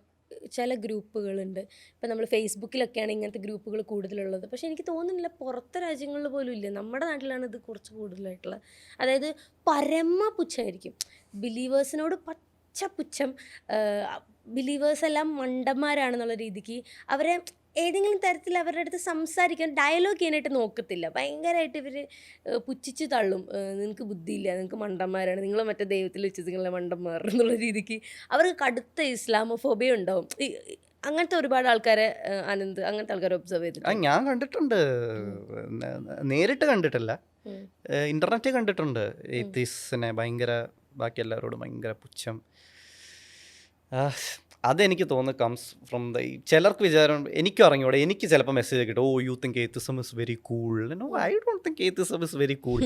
ചില ഗ്രൂപ്പുകളുണ്ട്. ഇപ്പം നമ്മൾ ഫേസ്ബുക്കിലൊക്കെയാണ് ഇങ്ങനത്തെ ഗ്രൂപ്പുകൾ കൂടുതലുള്ളത്. പക്ഷേ എനിക്ക് തോന്നുന്നില്ല പുറത്തെ രാജ്യങ്ങളിൽ പോലും ഇല്ല. നമ്മുടെ നാട്ടിലാണ് ഇത് കുറച്ച് കൂടുതലായിട്ടുള്ളത്. അതായത് പരമ പുച്ഛമായിരിക്കും ബിലീവേഴ്സിനോട്, പച്ച പുച്ഛം. ബിലീവേഴ്സ് എല്ലാം മണ്ടന്മാരാണെന്നുള്ള രീതിക്ക് അവരെ ഏതെങ്കിലും തരത്തിൽ അവരുടെ അടുത്ത് സംസാരിക്കാൻ, ഡയലോഗ് ചെയ്യാനായിട്ട് നോക്കത്തില്ല. ഭയങ്കരമായിട്ട് ഇവർ പുച്ഛിച്ച് തള്ളും. നിങ്ങൾക്ക് ബുദ്ധിയില്ല, നിങ്ങൾക്ക് മണ്ടന്മാരാണ്, നിങ്ങൾ മറ്റേ ദൈവത്തിൽ വിശ്വസിക്കുന്ന മണ്ടന്മാർ എന്നുള്ള രീതിക്ക് അവർക്ക് കടുത്ത ഇസ്ലാമോഫോബിയ ഉണ്ടാവും. അങ്ങനത്തെ ഒരുപാട് ആൾക്കാരെ ആനന്ദ് അങ്ങനത്തെ ആൾക്കാരെ ഒബ്സർവ് ചെയ്തിട്ടുണ്ട്. ഞാൻ കണ്ടിട്ടുണ്ട്, നേരിട്ട് കണ്ടിട്ടില്ല, ഇന്റർനെറ്റ് കണ്ടിട്ടുണ്ട്. എയ്ത്തീസിനെ ഭയങ്കര, ബാക്കി എല്ലാവരോടും ഭയങ്കര പുച്ഛം. അതെനിക്ക് തോന്നുന്നു കംസ് ഫ്രം ദ, ചിലർക്ക് വിചാരം എനിക്കും അറിഞ്ഞൂടെ, എനിക്ക് ചിലപ്പോൾ മെസ്സേജ് കിട്ടും, oh you think atheism is very cool. No, I don't think atheism is very cool.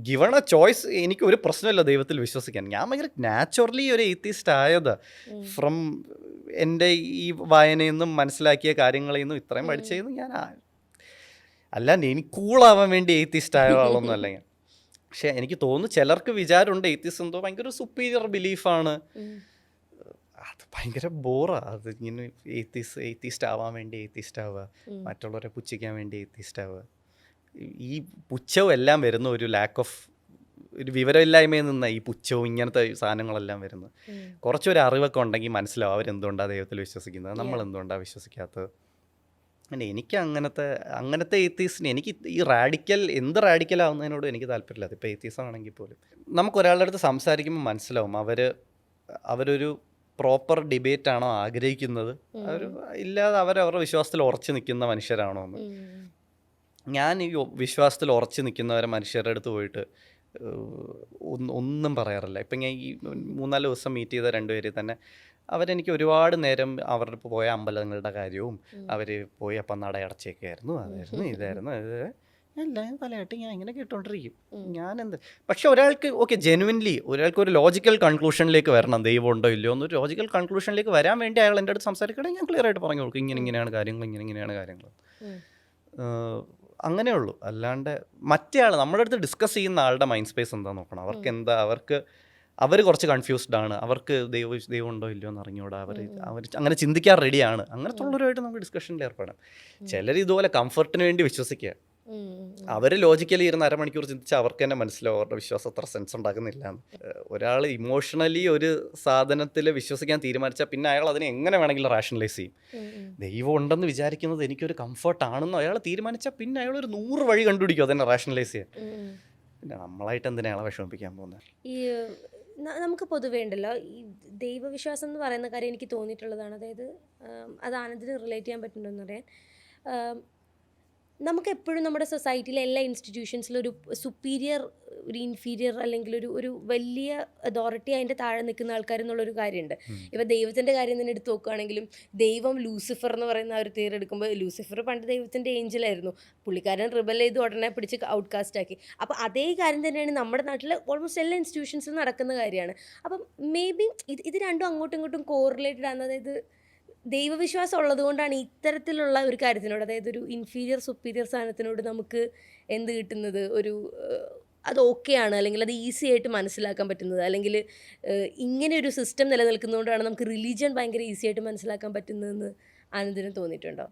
Given a choice എനിക്ക് ഒരു പ്രശ്നമില്ല ദൈവത്തിൽ വിശ്വസിക്കാൻ. ഞാൻ ഭയങ്കര നാച്ചുറലി ഒരു എയ്ത്തിസ്റ്റ് ആയത് ഫ്രം എൻ്റെ ഈ വായനയിൽ നിന്നും മനസ്സിലാക്കിയ കാര്യങ്ങളിൽ നിന്നും ഇത്രയും പഠിച്ചതെന്ന് ഞാൻ അല്ലാണ്ട് എനിക്ക് കൂളാവാൻ വേണ്ടി എയ്ത്തിസ്റ്റ് ആയ ആളൊന്നും അല്ല ഞാൻ. പക്ഷെ എനിക്ക് തോന്നുന്നു ചിലർക്ക് വിചാരമുണ്ട് എയ്ത്തിസം എന്തോ ഭയങ്കര സുപ്പീരിയർ ബിലീഫാണ്. അത് ഭയങ്കര ബോറാണ്. അത് ഇങ്ങനെ എയ്ത്തിസ്റ്റ് ആവാൻ വേണ്ടി എയ്ത്തിസ്റ്റ് ആവുക, മറ്റുള്ളവരെ പുച്ഛിക്കാൻ വേണ്ടി എയ്ത്തിസ്റ്റ് ആവുക. ഈ പുച്ഛവും എല്ലാം വരുന്ന ഒരു ലാക്ക് ഓഫ്, ഒരു വിവരമില്ലായ്മയിൽ നിന്ന് ഈ പുച്ഛവും ഇങ്ങനത്തെ സാധനങ്ങളെല്ലാം വരുന്നത്. കുറച്ചൊരു അറിവൊക്കെ ഉണ്ടെങ്കിൽ മനസ്സിലാവും അവരെന്തുകൊണ്ടാണ് ദൈവത്തിൽ വിശ്വസിക്കുന്നത്, നമ്മൾ എന്തുകൊണ്ടാണ് വിശ്വസിക്കാത്തത്. അങ്ങനെ എനിക്ക് അങ്ങനത്തെ എയ്ത്തീസിന്, എനിക്ക് ഈ എന്ത് റാഡിക്കലാവുന്നതിനോടും എനിക്ക് താല്പര്യമില്ല. അതിപ്പോൾ എയ്ത്തീസം ആണെങ്കിൽ പോലും നമുക്ക് ഒരാളുടെ അടുത്ത് സംസാരിക്കുമ്പോൾ മനസ്സിലാവും അവരൊരു പ്രോപ്പർ ഡിബേറ്റ് ആണോ ആഗ്രഹിക്കുന്നത്, ഇല്ലാതെ അവരവരുടെ വിശ്വാസത്തിൽ ഉറച്ചു നിൽക്കുന്ന മനുഷ്യരാണോ എന്ന്. ഞാൻ ഈ വിശ്വാസത്തിൽ ഉറച്ചു നിൽക്കുന്നവരെ മനുഷ്യരുടെ അടുത്ത് പോയിട്ട് ഒന്നും പറയാറില്ല. ഇപ്പം ഞാൻ ഈ 3-4 ദിവസം മീറ്റ് ചെയ്ത രണ്ടുപേരിൽ തന്നെ അവരെനിക്ക് ഒരുപാട് നേരം അവരുടെ പോയ അമ്പലങ്ങളുടെ കാര്യവും അവർ പോയി അപ്പം നടയടച്ചൊക്കെ ആയിരുന്നു, അതായിരുന്നു ഇതായിരുന്നു എല്ലാം തലയാട്ടി ഞാൻ ഇങ്ങനെ കേട്ടോണ്ടിരിക്കും. പക്ഷെ ഒരാൾക്ക് ഓക്കെ ജെനുവിൻലി ഒരാൾക്ക് ഒരു ലോജിക്കൽ കൺക്ലൂഷനിലേക്ക് വരണം, ദൈവം ഉണ്ടോ ഇല്ലയോ എന്നൊരു ലോജിക്കൽ കൺക്ലൂഷനിലേക്ക് വരാൻ വേണ്ടി അയാൾ എൻ്റെ അടുത്ത് സംസാരിക്കണമെങ്കിൽ ഞാൻ ക്ലിയർ ആയിട്ട് പറഞ്ഞു കൊടുക്കും, ഇങ്ങനെയാണ് കാര്യങ്ങൾ, ഇങ്ങനെയാണ് കാര്യങ്ങൾ. അങ്ങനെ ഉള്ളൂ. അല്ലാണ്ട് മറ്റേ ആൾ നമ്മുടെ അടുത്ത് ഡിസ്കസ് ചെയ്യുന്ന ആളുടെ മൈൻഡ് സ്പേസ് എന്താ നോക്കണം. അവർ കുറച്ച് കൺഫ്യൂസ്ഡ് ആണ്, അവർക്ക് ദൈവം ഉണ്ടോ ഇല്ലയോ എന്ന് അറിഞ്ഞൂടാ, അവർ അങ്ങനെ ചിന്തിക്കാൻ റെഡിയാണ്. അങ്ങനത്തെ ഉള്ളവരുമായിട്ട് നമുക്ക് ഡിസ്കഷനിൽ ഏർപ്പെടാം. ചിലർ ഇതുപോലെ കംഫർട്ടിന് വേണ്ടി വിശ്വസിക്കുക, അവർ ലോജിക്കലി ഇരുന്ന് അരമണിക്കൂർ ചിന്തിച്ചാൽ അവർക്ക് തന്നെ മനസ്സിലാവും അവരുടെ വിശ്വാസം അത്ര സെൻസ് ഉണ്ടാക്കുന്നില്ല. ഒരാൾ ഇമോഷണലി ഒരു സാധനത്തിൽ വിശ്വസിക്കാൻ തീരുമാനിച്ചാൽ പിന്നെ അയാൾ അതിനെ എങ്ങനെ വേണമെങ്കിലും റാഷണലൈസ് ചെയ്യും. ദൈവം ഉണ്ടെന്ന് വിചാരിക്കുന്നത് എനിക്കൊരു കംഫർട്ടാണെന്നോ അയാൾ തീരുമാനിച്ചാൽ പിന്നെ അയാൾ ഒരു 100 വഴി കണ്ടുപിടിക്കും അതെന്നെ റാഷണലൈസ് ചെയ്യാൻ. പിന്നെ നമ്മളായിട്ട് എന്തിനാ അയാളെ വിഷമിപ്പിക്കാൻ പോകുന്നത്? ഈ നമുക്ക് പൊതുവേ ഉണ്ടല്ലോ ഈ ദൈവവിശ്വാസം എന്ന് പറയുന്ന കാര്യം എനിക്ക് തോന്നിയിട്ടുള്ളതാണ്. അതായത് അത് ആനന്ദിന് റിലേറ്റ് ചെയ്യാൻ പറ്റുന്നുണ്ടെന്ന് പറയാൻ, നമുക്ക് എപ്പോഴും നമ്മുടെ സൊസൈറ്റിയിലെ എല്ലാ ഇൻസ്റ്റിറ്റ്യൂഷൻസിലും ഒരു സുപ്പീരിയർ, ഒരു ഇൻഫീരിയർ, അല്ലെങ്കിൽ ഒരു വലിയ അതോറിറ്റി അതിൻ്റെ താഴെ നിൽക്കുന്ന ആൾക്കാർ എന്നുള്ളൊരു കാര്യമുണ്ട്. ഇപ്പോൾ ദൈവത്തിൻ്റെ കാര്യം തന്നെ എടുത്ത് നോക്കുകയാണെങ്കിലും ദൈവം ലൂസിഫർ എന്ന് പറയുന്ന ഒരു തിയറി എടുക്കുമ്പോൾ ലൂസിഫർ പണ്ട് ദൈവത്തിൻ്റെ ഏഞ്ചലായിരുന്നു, പുള്ളിക്കാരൻ റിബൽ ചെയ്ത് ഉടനെ പിടിച്ച് ഔട്ട്കാസ്റ്റ് ആക്കി. അപ്പോൾ അതേ കാര്യം തന്നെയാണ് നമ്മുടെ നാട്ടിൽ ഓൾമോസ്റ്റ് എല്ലാ ഇൻസ്റ്റിറ്റ്യൂഷൻസിലും നടക്കുന്ന കാര്യമാണ്. അപ്പം മേ ബി ഇത് രണ്ടും അങ്ങോട്ടും ഇങ്ങോട്ടും കോറിലേറ്റഡ് ആണ്. അതായത് ദൈവവിശ്വാസം ഉള്ളതുകൊണ്ടാണ് ഇത്തരത്തിലുള്ള ഒരു കാര്യത്തിനോട്, അതായത് ഒരു ഇൻഫീരിയർ സുപ്പീരിയർ സാധനത്തിനോട് നമുക്ക് എന്ത് കിട്ടുന്നത്, അത് ഓക്കെയാണ്, അല്ലെങ്കിൽ അത് ഈസി ആയിട്ട് മനസ്സിലാക്കാൻ പറ്റുന്നത്, അല്ലെങ്കിൽ ഇങ്ങനെ ഒരു സിസ്റ്റം നിലനിൽക്കുന്നതുകൊണ്ടാണ് നമുക്ക് റിലീജിയൻ ഭയങ്കര ഈസി ആയിട്ട് മനസ്സിലാക്കാൻ പറ്റുന്നതെന്ന് ആനന്ദിന് തോന്നിയിട്ടുണ്ടോ?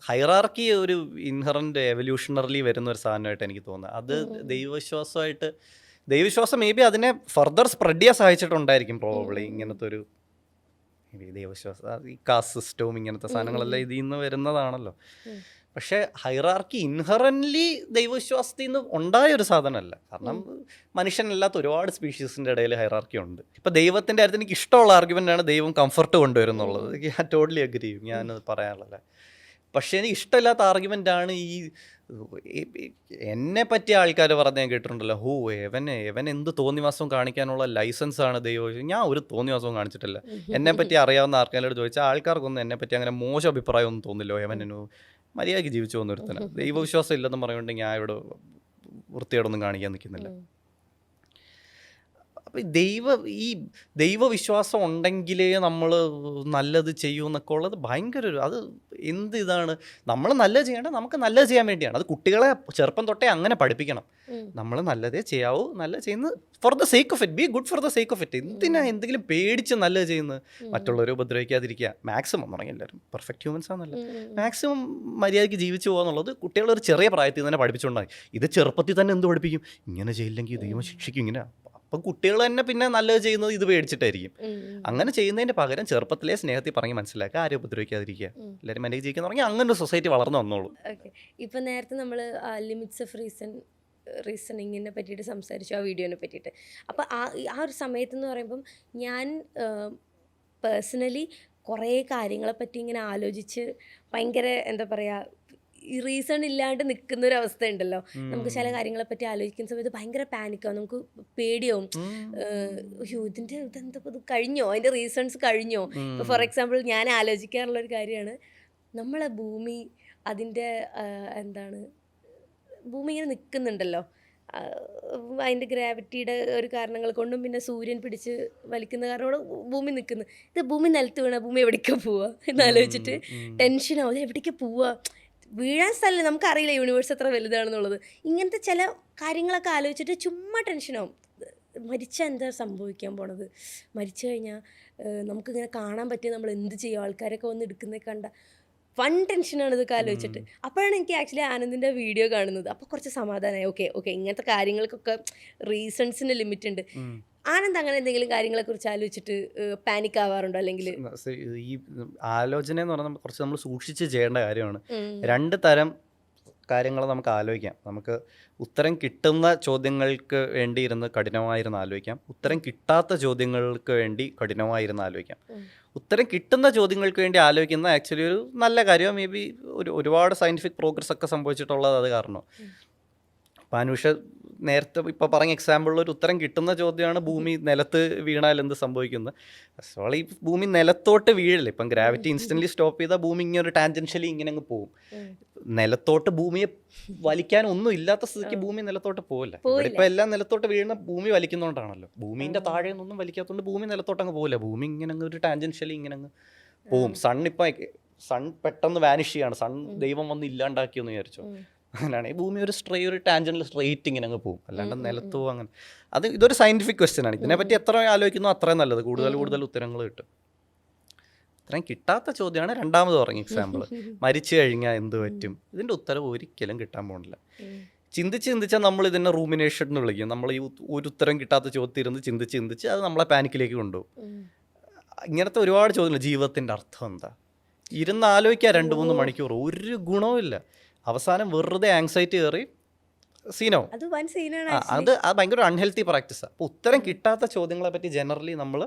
ഹൈറാർക്കി ഒരു ഇൻഹറന്റ് എവല്യൂഷണറിലി വരുന്ന ഒരു സാധനമായിട്ട് എനിക്ക് തോന്നുന്നത്. അത് ദൈവവിശ്വാസം മേ ബി അതിനെ ഫർദർ സ്പ്രെഡ് ചെയ്യാൻ സഹായിച്ചിട്ടുണ്ടായിരിക്കും പ്രോബബ്ലി. ഇങ്ങനത്തെ ഒരു ദൈവവിശ്വാസം, ഈ കാസ്റ്റ് സിസ്റ്റവും ഇങ്ങനത്തെ സാധനങ്ങളെല്ലാം ഇതിൽ നിന്ന് വരുന്നതാണല്ലോ. പക്ഷേ ഹൈറാർക്കി ഇൻഹറൻ്റ്ലി ദൈവവിശ്വാസത്തിൽ നിന്ന് ഉണ്ടായ ഒരു സാധനമല്ല. കാരണം മനുഷ്യനല്ലാത്ത ഒരുപാട് സ്പീഷീസിൻ്റെ ഇടയിൽ ഹൈറാർക്കി ഉണ്ട്. ഇപ്പം ദൈവത്തിൻ്റെ കാര്യത്തിൽ എനിക്ക് ഇഷ്ടമുള്ള ആർഗ്യുമെൻ്റാണ് ദൈവം കംഫർട്ട് കൊണ്ടുവരുന്നുള്ളത്. ഞാൻ ടോട്ടലി അഗ്രി ചെയ്യും, ഞാനത് പറയാനുള്ളത്. പക്ഷേ എനിക്ക് ഇഷ്ടമില്ലാത്ത ആർഗ്യുമെൻ്റാണ് ഈ എന്നെ പറ്റിയ ആൾക്കാർ പറഞ്ഞ് ഞാൻ കേട്ടിട്ടുണ്ടല്ലോ, എവൻ എന്ത് തോന്നിവാസവും കാണിക്കാനുള്ള ലൈസൻസാണ് ദൈവം. ഞാൻ ഒരു തോന്നിവാസവും കാണിച്ചിട്ടില്ല. എന്നെപ്പറ്റി അറിയാവുന്ന ആർക്കെങ്കിലും ചോദിച്ചാൽ ആൾക്കാർക്കൊന്നും എന്നെപ്പറ്റി അങ്ങനെ മോശം അഭിപ്രായം ഒന്നും തോന്നില്ലോ. എവനു മര്യാദയ്ക്ക് ജീവിച്ചു പോകുന്ന ഒരുത്തന്. ദൈവവിശ്വാസം ഇല്ലെന്ന് പറയുകൊണ്ട് ഞാൻ ഇവിടെ വൃത്തിയോടൊന്നും കാണിക്കാൻ നിൽക്കുന്നില്ല. അപ്പം ഈ ദൈവവിശ്വാസം ഉണ്ടെങ്കിലേ നമ്മൾ നല്ലത് ചെയ്യൂ എന്നൊക്കെ ഉള്ളത് ഭയങ്കര അത് ഇതാണ്. നമ്മൾ നല്ലത് ചെയ്യേണ്ടത് നമുക്ക് നല്ലത് ചെയ്യാൻ വേണ്ടിയാണ്. അത് കുട്ടികളെ ചെറുപ്പം തൊട്ടേ അങ്ങനെ പഠിപ്പിക്കണം. നമ്മൾ നല്ലതേ ചെയ്യാവൂ, നല്ലത് ചെയ്യുന്നത് for the sake of it, B good for the sake of it. എന്തെങ്കിലും പേടിച്ച് നല്ലത് ചെയ്യുന്നത്, മറ്റുള്ളവരെ ഉപദ്രവിക്കാതിരിക്കുക, മാക്സിമം തുടങ്ങി എല്ലാവരും പെർഫെക്റ്റ് ഹ്യൂമൻസ് ആണെന്നല്ല, മാക്സിമം മര്യാദയ്ക്ക് ജീവിച്ചു പോകാന്നുള്ളത് കുട്ടികളൊരു ചെറിയ പ്രായത്തിൽ തന്നെ പഠിപ്പിച്ചുകൊണ്ടായി. ഇത് ചെറുപ്പത്തിൽ തന്നെ എന്ത് പഠിപ്പിക്കും, ഇങ്ങനെ ചെയ്യില്ലെങ്കിൽ ദൈവം ശിക്ഷിക്കും, ഇങ്ങനെ. അപ്പം കുട്ടികൾ തന്നെ പിന്നെ നല്ലത് ചെയ്യുന്നത് ഇത് പേടിച്ചിട്ടായിരിക്കും. അങ്ങനെ ചെയ്യുന്നതിൻ്റെ പകരം ചെറുപ്പത്തിലെ സ്നേഹത്തിൽ പറഞ്ഞ് മനസ്സിലാക്കുക, ആരും ഉപദ്രവിക്കാതിരിക്കുക, എല്ലാവരും മനസ്സിൽ ജീവിക്കാൻ തുടങ്ങി അങ്ങനെ ഒരു സൊസൈറ്റി വളർന്നു വന്നോളൂ. ഓക്കെ, ഇപ്പം നേരത്തെ നമ്മൾ ലിമിറ്റ്സ് ഓഫ് റീസണിങ്ങിനെ പറ്റിയിട്ട് സംസാരിച്ചു, ആ വീഡിയോനെ പറ്റിയിട്ട്. അപ്പോൾ ആ ഒരു സമയത്തെന്ന് പറയുമ്പം ഞാൻ പേഴ്സണലി കുറേ കാര്യങ്ങളെപ്പറ്റി ഇങ്ങനെ ആലോചിച്ച് ഭയങ്കര എന്താ പറയുക ഈ റീസൺ ഇല്ലാണ്ട് നിൽക്കുന്ന ഒരു അവസ്ഥ ഉണ്ടല്ലോ. നമുക്ക് ചില കാര്യങ്ങളെപ്പറ്റി ആലോചിക്കുന്ന സമയത്ത് ഭയങ്കര പാനിക്കാവും, നമുക്ക് പേടിയാവും. അയ്യോ ഇതെന്താ ഇത് കഴിഞ്ഞോ, അതിൻ്റെ റീസൺസ് കഴിഞ്ഞോ. ഇപ്പോൾ ഫോർ എക്സാമ്പിൾ ഞാൻ ആലോചിക്കാറുള്ളൊരു കാര്യമാണ് നമ്മളെ ഭൂമി, അതിൻ്റെ എന്താണ്, ഭൂമി ഇങ്ങനെ നിൽക്കുന്നുണ്ടല്ലോ, അതിൻ്റെ ഗ്രാവിറ്റിയുടെ ഒരു കാരണങ്ങൾ കൊണ്ടും പിന്നെ സൂര്യൻ പിടിച്ച് വലിക്കുന്ന കാരണം ഭൂമി നിൽക്കുന്നു. ഇത് ഭൂമി നിലത്ത് വീണാൽ ഭൂമി എവിടേക്കാണ് പോവുക എന്നാലോചിച്ചിട്ട് ടെൻഷനാവും. ഇത് എവിടേക്ക് പോവുക, വീഴാൻ സ്ഥലം നമുക്കറിയില്ല യൂണിവേഴ്സ് എത്ര വലുതാണെന്നുള്ളത്. ഇങ്ങനത്തെ ചില കാര്യങ്ങളൊക്കെ ആലോചിച്ചിട്ട് ചുമ്മാ ടെൻഷനാവും. മരിച്ചാൽ എന്താ സംഭവിക്കാൻ പോണത്, മരിച്ചു കഴിഞ്ഞാൽ നമുക്കിങ്ങനെ കാണാൻ പറ്റിയ നമ്മൾ എന്ത് ചെയ്യും, ആൾക്കാരൊക്കെ വന്ന് എടുക്കുന്നത് കണ്ട വൺ ടെൻഷനാണ് ഇതൊക്കെ ആലോചിച്ചിട്ട്. അപ്പോഴാണ് എനിക്ക് ആക്ച്വലി ആനന്ദിൻ്റെ വീഡിയോ കാണുന്നത്. അപ്പോൾ കുറച്ച് സമാധാനമായി. ഓക്കെ ഇങ്ങനത്തെ കാര്യങ്ങൾക്കൊക്കെ റീസൺസിന് ലിമിറ്റ് ഉണ്ട്. ആനന്ദ് അങ്ങനെ എന്തെങ്കിലും കാര്യങ്ങളെക്കുറിച്ച് ആലോചിച്ചിട്ട് പാനിക് ആവാറുണ്ടോ? അല്ലെങ്കിൽ ഈ ആലോചന എന്ന് പറഞ്ഞാൽ കുറച്ച് നമ്മൾ സൂക്ഷിച്ച് ചെയ്യേണ്ട കാര്യമാണ്. 2 തരം കാര്യങ്ങൾ നമുക്ക് ആലോചിക്കാം. നമുക്ക് ഉത്തരം കിട്ടുന്ന ചോദ്യങ്ങൾക്ക് വേണ്ടി ഇരുന്ന് കഠിനമായിരുന്ന് ആലോചിക്കാം, ഉത്തരം കിട്ടാത്ത ചോദ്യങ്ങൾക്ക് വേണ്ടി കഠിനമായിരുന്ന് ആലോചിക്കാം. ഉത്തരം കിട്ടുന്ന ചോദ്യങ്ങൾക്ക് വേണ്ടി ആലോചിക്കുന്ന ആക്ച്വലി ഒരു നല്ല കാര്യമാണ്. മേ ബി ഒരുപാട് സയൻറ്റിഫിക് പ്രോഗ്രസ് ഒക്കെ സംഭവിച്ചിട്ടുള്ളത് അത് കാരണം. പാനുഷ നേരത്തെ ഇപ്പോൾ പറഞ്ഞ എക്സാമ്പിളിൽ ഒരു ഉത്തരം കിട്ടുന്ന ചോദ്യമാണ് ഭൂമി നിലത്ത് വീണാൽ എന്ത് സംഭവിക്കുന്നത്. ഫസ്റ്റ് ഈ ഭൂമി നിലത്തോട്ട് വീഴില്ല. ഇപ്പം ഗ്രാവിറ്റി ഇൻസ്റ്റൻ്റ്ലി സ്റ്റോപ്പ് ചെയ്താൽ ഭൂമി ഇങ്ങനെ ഒരു ടാൻജൻഷ്യലി ഇങ്ങനെ അങ്ങ് പോകും. നിലത്തോട്ട് ഭൂമിയെ വലിക്കാൻ ഒന്നും ഇല്ലാത്ത സ്ഥിതിക്ക് ഭൂമി നിലത്തോട്ട് പോകില്ല. ഇപ്പം എല്ലാം നിലത്തോട്ട് വീഴുന്ന ഭൂമി വലിക്കുന്നതുകൊണ്ടാണല്ലോ. ഭൂമിൻ്റെ താഴെ നിന്നൊന്നും വലിക്കാത്തതുകൊണ്ട് ഭൂമി നിലത്തോട്ട് അങ്ങ് പോകില്ല. ഭൂമി ഇങ്ങനെ അങ്ങ് ഒരു ടാൻജൻഷ്യലി ഇങ്ങനെ അങ്ങ് പോവും. സൺ പെട്ടെന്ന് വാനിഷ് ചെയ്യാണ്, സൺ ദൈവം വന്ന് ഇല്ലാണ്ടാക്കിയെന്ന് വിചാരിച്ചോ. അങ്ങനെയാണെങ്കിൽ ഭൂമി ഒരു ടാൻജൻ്റ് സ്ട്രെയിറ്റ് ഇങ്ങനെ അങ്ങ് പോകും, അല്ലാണ്ട് നിലത്ത് പോകും. അങ്ങനെ ഇതൊരു സയൻറ്റിഫിക് ക്വസ്റ്റ്യൻ ആണ്. ഇതിനെപ്പറ്റി എത്ര ആലോചിക്കുന്നോ അത്രയും നല്ലത്, കൂടുതൽ ഉത്തരങ്ങൾ കിട്ടും. ഇത്രയും കിട്ടാത്ത ചോദ്യമാണ് രണ്ടാമത് പറഞ്ഞ എക്സാമ്പിൾ. മരിച്ചു കഴിഞ്ഞാൽ എന്ത് പറ്റും? ഇതിൻ്റെ ഉത്തരം ഒരിക്കലും കിട്ടാൻ പോകുന്നില്ല. ചിന്തിച്ചാൽ നമ്മൾ ഇതിനെ റൂമിനേഷൻ എന്ന് വിളിക്കും. നമ്മൾ ഈ ഒരു ഉത്തരം കിട്ടാത്ത ചോദ്യത്തിരുന്ന് ചിന്തിച്ച് അത് നമ്മളെ പാനിക്കിലേക്ക് കൊണ്ടുപോകും. ഇങ്ങനത്തെ ഒരുപാട് ചോദ്യങ്ങൾ. ജീവിതത്തിൻ്റെ അർത്ഥം എന്താ? ഇരുന്ന് ആലോചിക്കുക 2-3 മണിക്കൂർ, ഒരു ഗുണവുമില്ല. അവസാനം വെറുതെ ആങ്സൈറ്റി കയറി സീനോ. അത് ഭയങ്കര അൺഹെൽത്തി പ്രാക്ടീസാണ്. അപ്പോൾ ഉത്തരം കിട്ടാത്ത ചോദ്യങ്ങളെ പറ്റി ജനറലി നമ്മൾ